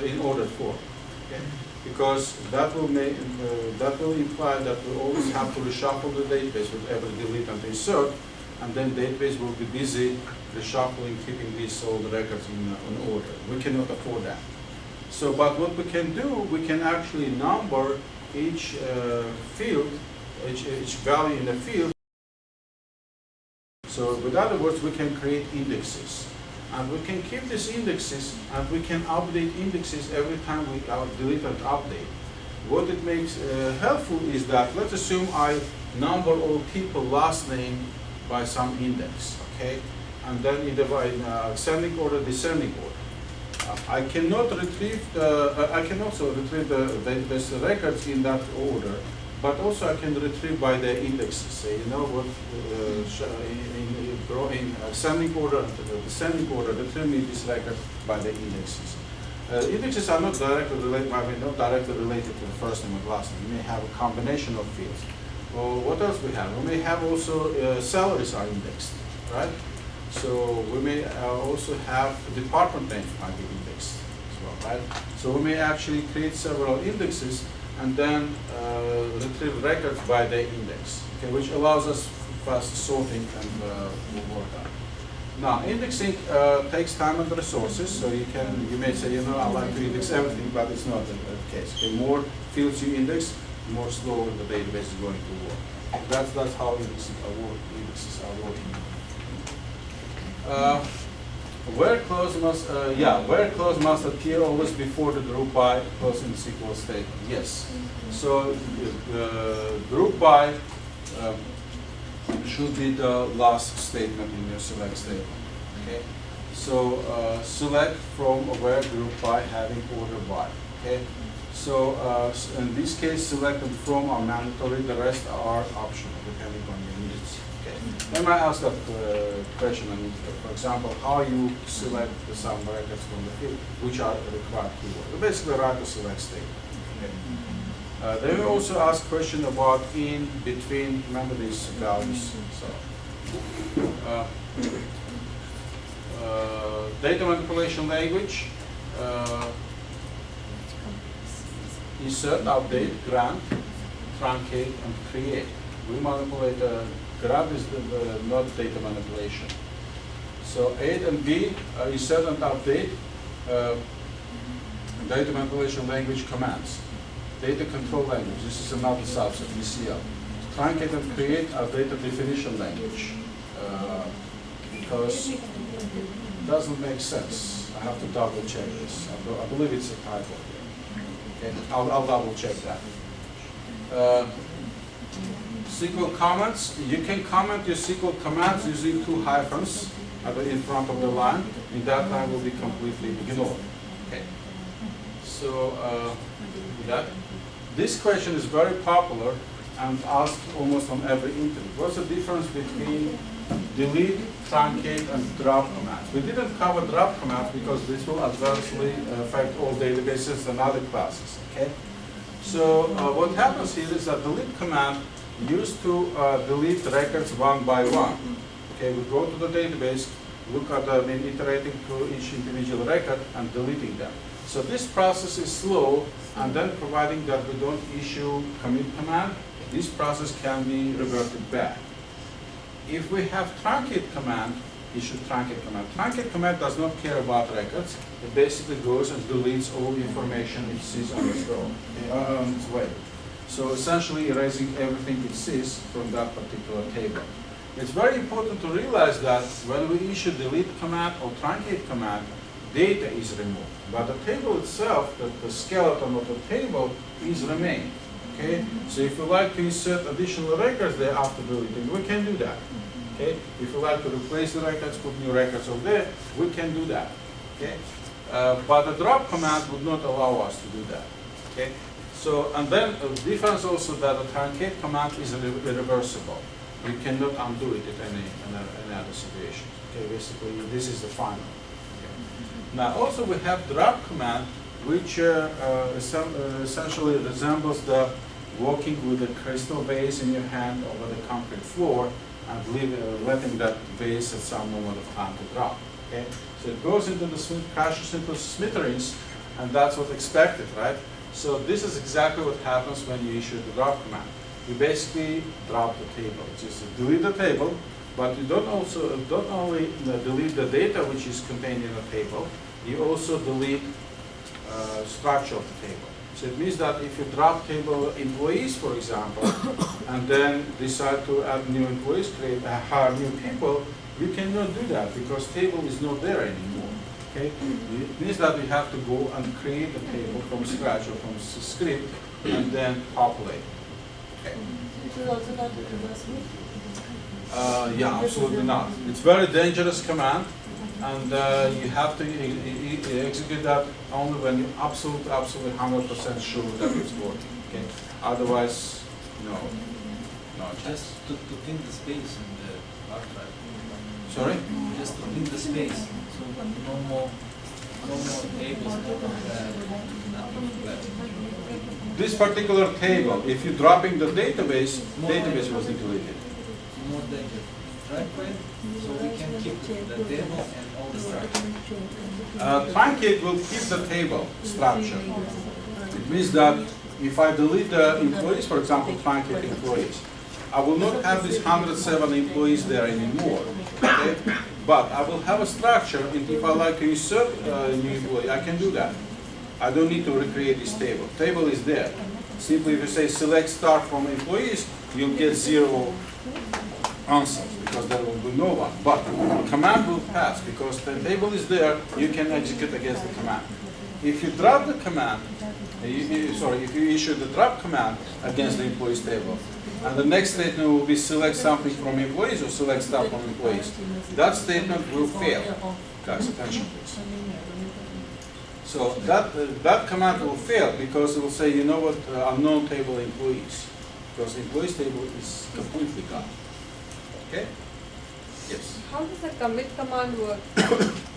in ordered form. Okay? Because that will imply that we always have to reshuffle the database with every delete and insert, and then database will be busy reshuffling, keeping these old records in order. We cannot afford that. So, but what we can do, we can actually number each field, each value in the field. So, with other words, we can create indexes. And we can keep these indexes, and we can update indexes every time we delete and update. What it makes helpful is that, let's assume I number all people last name by some index, okay? And then in ascending order, descending order. I cannot retrieve I can also retrieve the database records in that order, but also I can retrieve by the indexes. Say, you know what, in ascending order and descending order, retrieve me this record by the indexes. Indexes are not directly related. I mean, not directly related to the first name and last name. We may have a combination of fields. Well, what else we have? We may have also salaries are indexed, right? So we may also have department names might be indexed as well, right? So we may actually create several indexes and then retrieve records by the index, okay, which allows us fast sorting and work on. Now, indexing takes time and resources, so you may say, you know, I like to index everything, but it's not the case. The more fields you index, the more slower the database is going to work. That's how indexes are working. Where clause must appear always before the group by clause in the SQL statement. Yes. So group by should be the last statement in your select statement. Okay. So select from where group by having order by. Okay. So in this case, select and from are mandatory. The rest are optional depending on your needs. Okay. Then I ask that question. I mean, for example, how you select some records from the field, which are required keywords. Basically, write a select statement. Okay. Then we also ask question about in between. Remember these values. So data manipulation language. Insert, update, grant, truncate, and create. We manipulate. Grab is not data manipulation. So A and B, insert and update, data manipulation language commands. Data control language, this is another subset, DCL. Truncate and create are data definition language, because it doesn't make sense. I have to double check this. I believe it's a typo here. Okay, I'll double check that. SQL comments, you can comment your SQL commands using 2 hyphens in front of the line. In that line will be completely ignored. Okay. So this question is very popular and asked almost on every interview. What's the difference between delete, truncate, and drop commands? We didn't cover drop commands because this will adversely affect all databases and other classes. Okay. So what happens here is that delete command used to delete records one by one. Okay, we go to the database, look at iterating through each individual record and deleting them. So this process is slow, and then providing that we don't issue commit command, this process can be reverted back. If we have truncate command, issue truncate command. Truncate command does not care about records. It basically goes and deletes all information it sees on its own, on its way. So essentially erasing everything it sees from that particular table. It's very important to realize that when we issue delete command or truncate command, data is removed. But the table itself, the skeleton of the table, is remained. Okay? So if you like to insert additional records there after deleting, we can do that. Okay? If you like to replace the records, put new records over there, we can do that. Okay? But the drop command would not allow us to do that. Okay? So, and then the difference also that the truncate command is irreversible. You cannot undo it in any other situation. Okay, basically this is the final. Okay. Now also we have drop command, which essentially resembles the walking with a crystal vase in your hand over the concrete floor and letting that vase at some moment of time to drop. Okay, so it goes into the crashes into smithereens, and that's what's expected, right? So this is exactly what happens when you issue the drop command. You basically drop the table. Just delete the table, But you don't only delete the data which is contained in a table, you also delete structure of the table. So it means that if you drop table employees, for example, and then decide to add new employees, hire new people, you cannot do that because table is not there anymore. Okay? It means that we have to go and create a table from scratch or from script and then populate. Okay. This is also not reversible. Yeah, absolutely not. It's very dangerous command, and you have to execute that only when you're absolutely 100% sure that it's working. Okay. Otherwise, no chance. Just to clean the space in the hard drive. Sorry. Just to clean the space, so no more tables, nothing left. This particular table, if you're dropping the database was deleted. More dangerous. Truncated, so we can keep the table and all the structure. Truncate will keep the table structure. It means that if I delete the employees, for example, truncate employees, I will not have these 107 employees there anymore. Okay? But I will have a structure, and if I like to insert a new employee, I can do that. I don't need to recreate this table. Table is there. Simply if you say select start from employees, you'll get 0 answers because there will be no one. But the command will pass because the table is there, you can execute against the command. If you drop the command, if you issue the drop command against the employees table, and the next statement will be select something from employees or select stuff from employees, that statement will fail. Guys, attention please. So that command will fail because it will say, you know what, unknown table employees, because employees table is completely gone. Okay? Yes. How does the commit command work?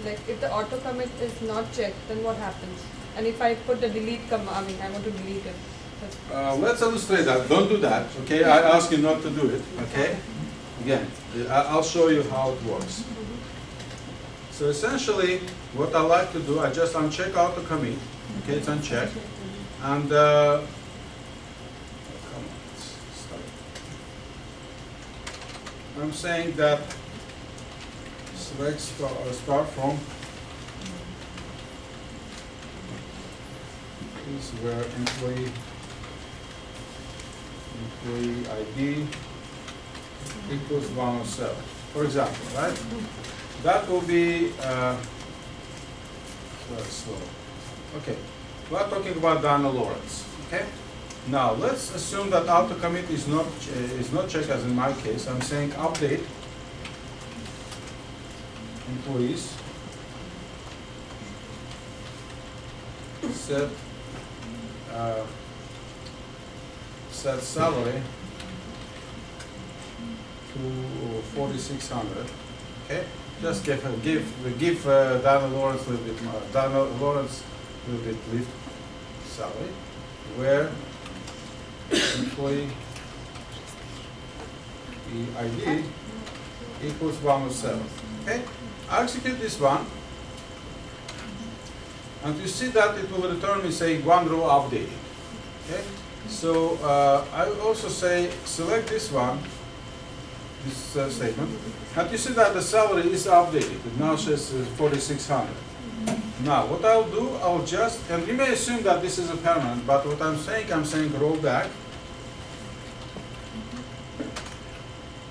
Like if the auto commit is not checked, then what happens? And if I put the delete command, I want to delete it. Let's illustrate that. Don't do that. Okay? I ask you not to do it. Okay? Again, I'll show you how it works. So essentially, what I like to do, I just uncheck auto commit. Okay, it's unchecked, and come on, let's start. I'm saying that select start from is where employee ID equals 107, for example, right? That will be very slow. Okay, we're talking about Dana Lawrence. Okay. Now let's assume that auto commit is not checked, as in my case. I'm saying update employees set salary to 4,600. Okay, just give Dana Lawrence a little bit more. Dana Lawrence a little bit lift salary, where employee ID equals 107. Okay, I execute this one, and you see that it will return me saying one row updated. Okay, so I will also say select this one, this statement, and you see that the salary is updated. It now says 4,600. Now what I'll do, I'll just, and you may assume that this is a permanent, but what I'm saying roll back,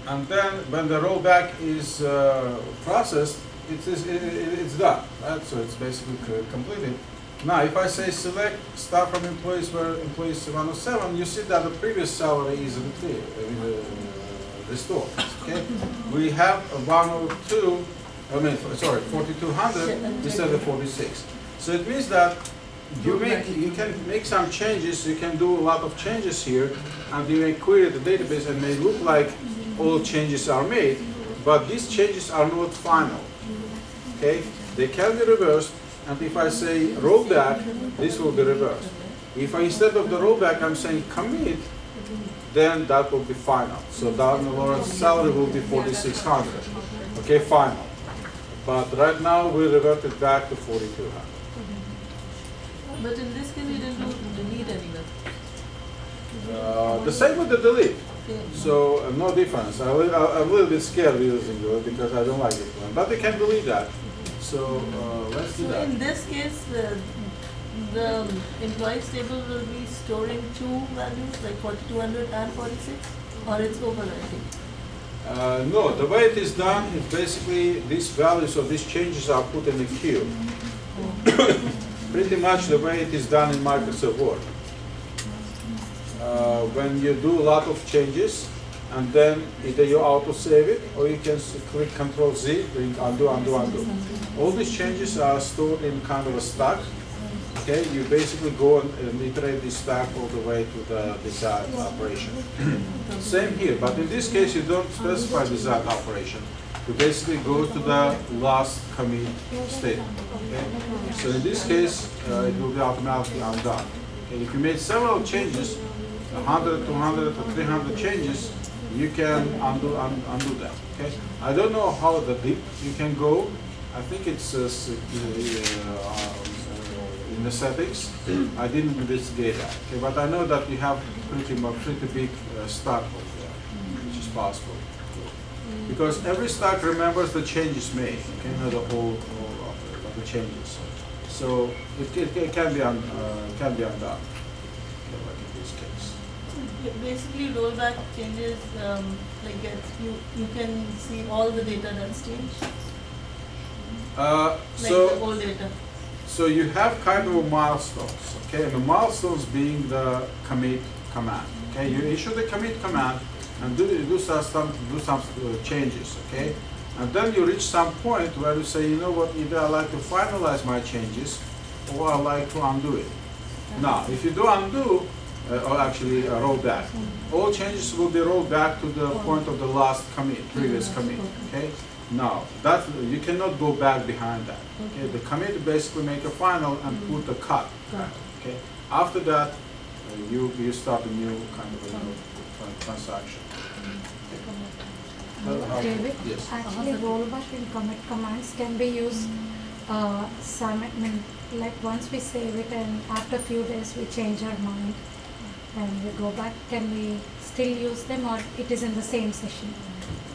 and then when the rollback is processed, it's done, right? So it's basically completed. Now, if I say select start from employees where employees 107, you see that the previous salary is restored. Okay, we have 4,200 instead of 46. So it means that you can make some changes. You can do a lot of changes here, and you may query the database and may look like all changes are made, but these changes are not final. Okay, they can be reversed, and if I say rollback, this will be reversed. If I, instead of the rollback, I'm saying commit, then that will be final. So Dana Lawrence's salary will be 4,600. Okay, final. But right now we revert it back to 4,200. But in this case, you didn't do delete anywhere. The same with the delete. Okay. So no difference. I'm a little bit scared using it because I don't like it, but they can delete that. So let's do So that. in this case, the employees table will be storing two values, like 4200 and 46, or it's overwriting? No, the way it is done is basically these values of these changes are put in a queue. Pretty much the way it is done in Microsoft Word. When you do a lot of changes, and then either you auto-save it, or you can click Control-Z, doing undo, undo, undo. All these changes are stored in kind of a stack. Okay, you basically go and iterate this stack all the way to the desired operation. Same here, but in this case you don't specify desired operation. You basically go to the last commit state. Okay? So in this case, it will be automatically undone. Okay? If you made several changes, 100, 200, or 300 changes, you can undo them. Okay? I don't know how deep you can go. I think it's in the settings. I didn't investigate that. Okay? But I know that you have pretty big stack over there, which is possible. Because every stack remembers the changes made, okay, not the whole of the changes. So it can be undone, okay, like in this case. Basically, rollback changes, like you can see all the data that's changed, like the old data. So you have kind of milestones, okay, and the milestones being the commit command. Okay, you issue the commit command and do some changes, okay, and then you reach some point where you say, you know what, either I like to finalize my changes or I like to undo it. Now, if you do undo, or actually roll back, all changes will be rolled back to the point of the last commit, previous commit. Okay. Now that you cannot go back behind that. Okay. The commit basically make a final and put a cut. Okay. After that, you start a new kind of a new transaction. David, Yes. actually rollback and commit commands can be used like once we save it and after a few days we change our mind and we go back, can we still use them or it is in the same session?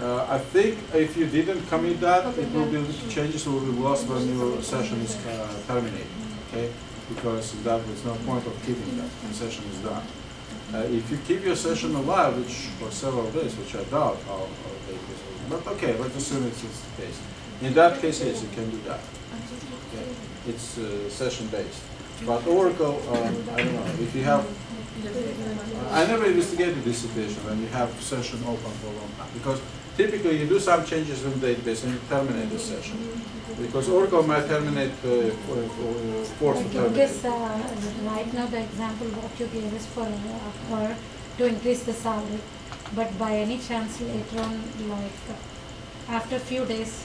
I think if you didn't commit that, it will be changes will be lost when your session is terminated. Okay, because that is no point of keeping that when session is done. If you keep your session alive, which for several days, which I doubt how they do, but okay, let's assume it's the case. In that case, yes, you can do that. Okay. It's session based. But Oracle, I don't know, if you have, I never investigated this situation when you have session open for a long time, because typically you do some changes in the database and you terminate the session. Because Oracle might terminate force to Like in terminate. this, right now the example what you gave is for her to increase the salary, but by any chance later on, like after a few days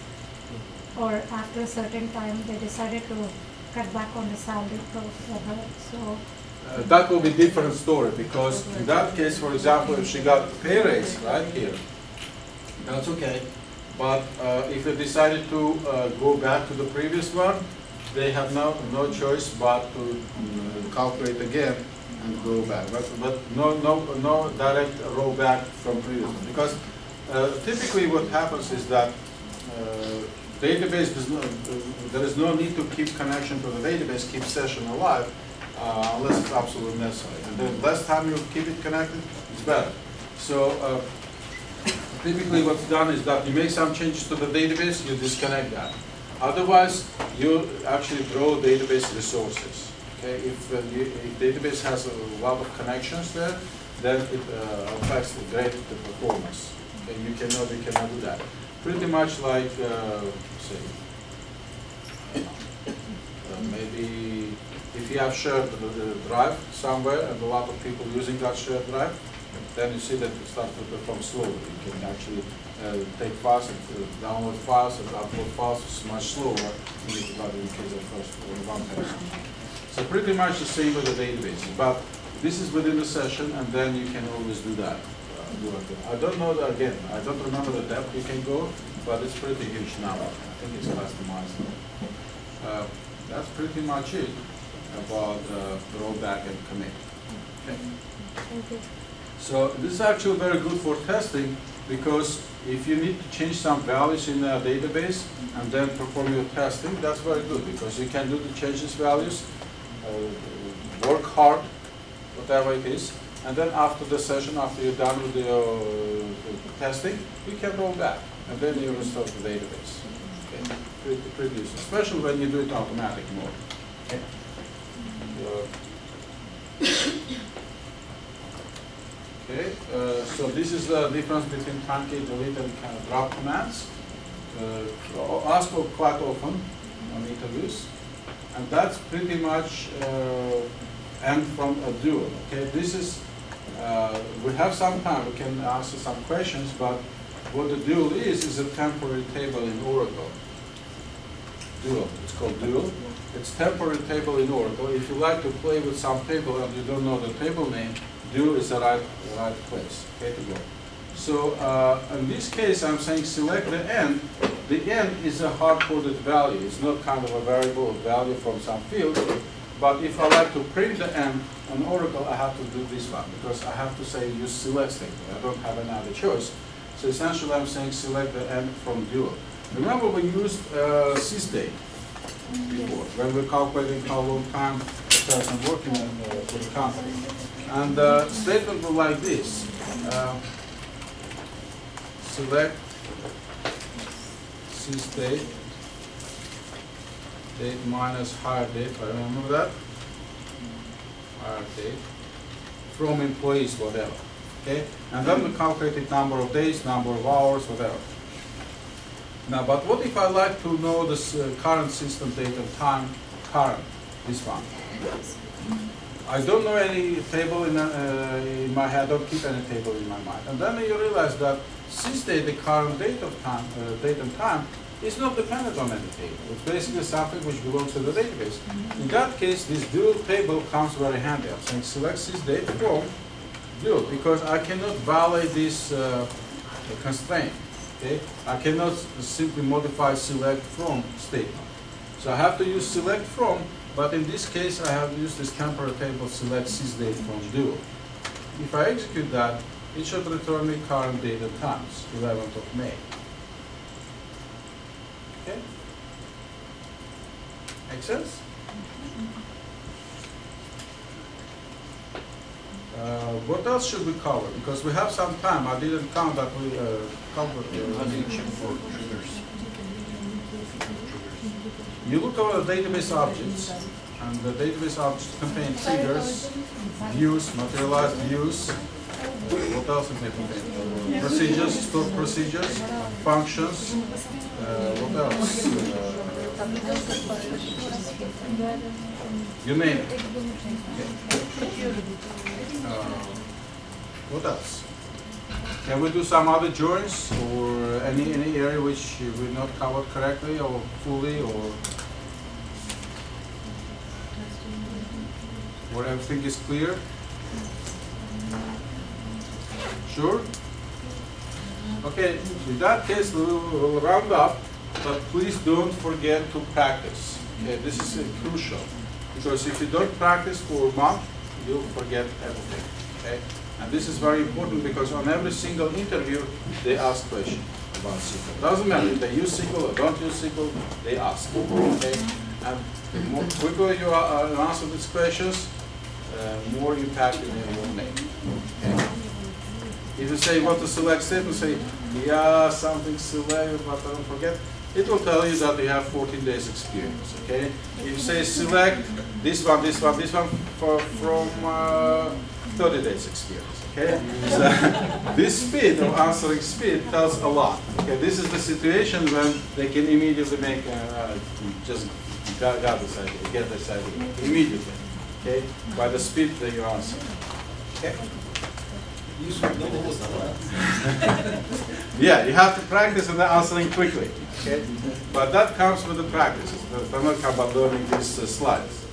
or after a certain time, they decided to cut back on the salary for her. So That will be different story, because in that case, for example, if she got a pay raise right here, that's okay. But if they decided to go back to the previous one, they have no choice but to calculate again and go back. But no direct rollback from previous one, because typically what happens is that database does not. There is no need to keep connection to the database, keep session alive, unless it's absolutely necessary. And the less time you keep it connected, it's better. So typically what's done is that you make some changes to the database, you disconnect that. Otherwise, you actually draw database resources. Okay, if database has a lot of connections there, then it affects the performance. Okay, you cannot do that. Pretty much like, say, maybe if you have shared drive somewhere and a lot of people using that shared drive, then you see that it starts to perform slowly. You can actually take files and download files and upload files. It's much slower in the case of first one person. So pretty much the same with the database. But this is within the session, and then you can always do that. I don't know, again, I don't remember the depth you can go, but it's pretty huge now. I think it's customized. That's pretty much it about rollback and commit. Okay. Thank you. So this is actually very good for testing, because if you need to change some values in a database and then perform your testing, that's very good, because you can do the changes values, work hard, whatever it is, and then after the session, after you're done with the testing, you can roll back, and then you restore the database. Okay? Pretty useful, especially when you do it automatic mode. Okay? Okay, so this is the difference between truncate, delete, and kind of drop commands. Asked quite often on interviews, and that's pretty much end from a dual. Okay, this is we have some time. We can answer some questions, but what the dual is a temporary table in Oracle. Dual. It's called dual. It's temporary table in Oracle. If you like to play with some table and you don't know the table name, dual is the right place. Okay, to go. So in this case, I'm saying select the n. The n is a hard-coded value. It's not kind of a variable value from some field. But if I like to print the n on Oracle, I have to do this one, because I have to say use select statement. I don't have another choice. So essentially, I'm saying select the n from dual. Remember, we used sysdate before when we're calculating how long time the person working for the company. And the statement was like this. Select sysdate, date minus hire date, I remember that? Hire date, from employees, whatever. Okay? And then we calculated number of days, number of hours, whatever. Now, but what if I like to know this current system date and time, current, this one? I don't know any table in my head, I don't keep any table in my mind. And then you realize that sysdate, the current date of time, date and time, is not dependent on any table. It's basically something which belongs to the database. In that case, this dual table comes very handy. I'm saying select sysdate from dual, because I cannot violate this constraint. Okay? I cannot simply modify select from statement. So I have to use select from, but in this case I have used this temporary table select sysdate from dual. If I execute that, it should return me current date and times, 11th of May. Okay? Make sense? What else should we cover? Because we have some time. I didn't count that we covered. How do you check for triggers? You look over the database objects, and the database objects contain triggers, views, materialized views. What else does it contain? Procedures, stored procedures, functions. What else? You name it. What else? Can we do some other joins, or any area which we not covered correctly or fully, or where everything is clear? Sure? Okay, in that case we'll round up, but please don't forget to practice. Okay, this is crucial, because if you don't practice for a month, you'll forget everything. Okay? And this is very important, because on every single interview, they ask questions about SQL. Doesn't matter if they use SQL or don't use SQL, they ask. Okay? And the more quicker you answer these questions, more impact you will make. Okay? If you say what to select statement, say, yeah, something select, but don't forget, it will tell you that you have 14 days experience. Okay? If you say select this one from 30 days experience. Okay? So this speed of answering speed tells a lot. Okay? This is the situation when they can immediately make just get this idea immediately. Okay? By the speed that you answer. Okay? Yeah, you have to practice and answering quickly. Okay? But that comes with the practice. It does not come by learning these slides.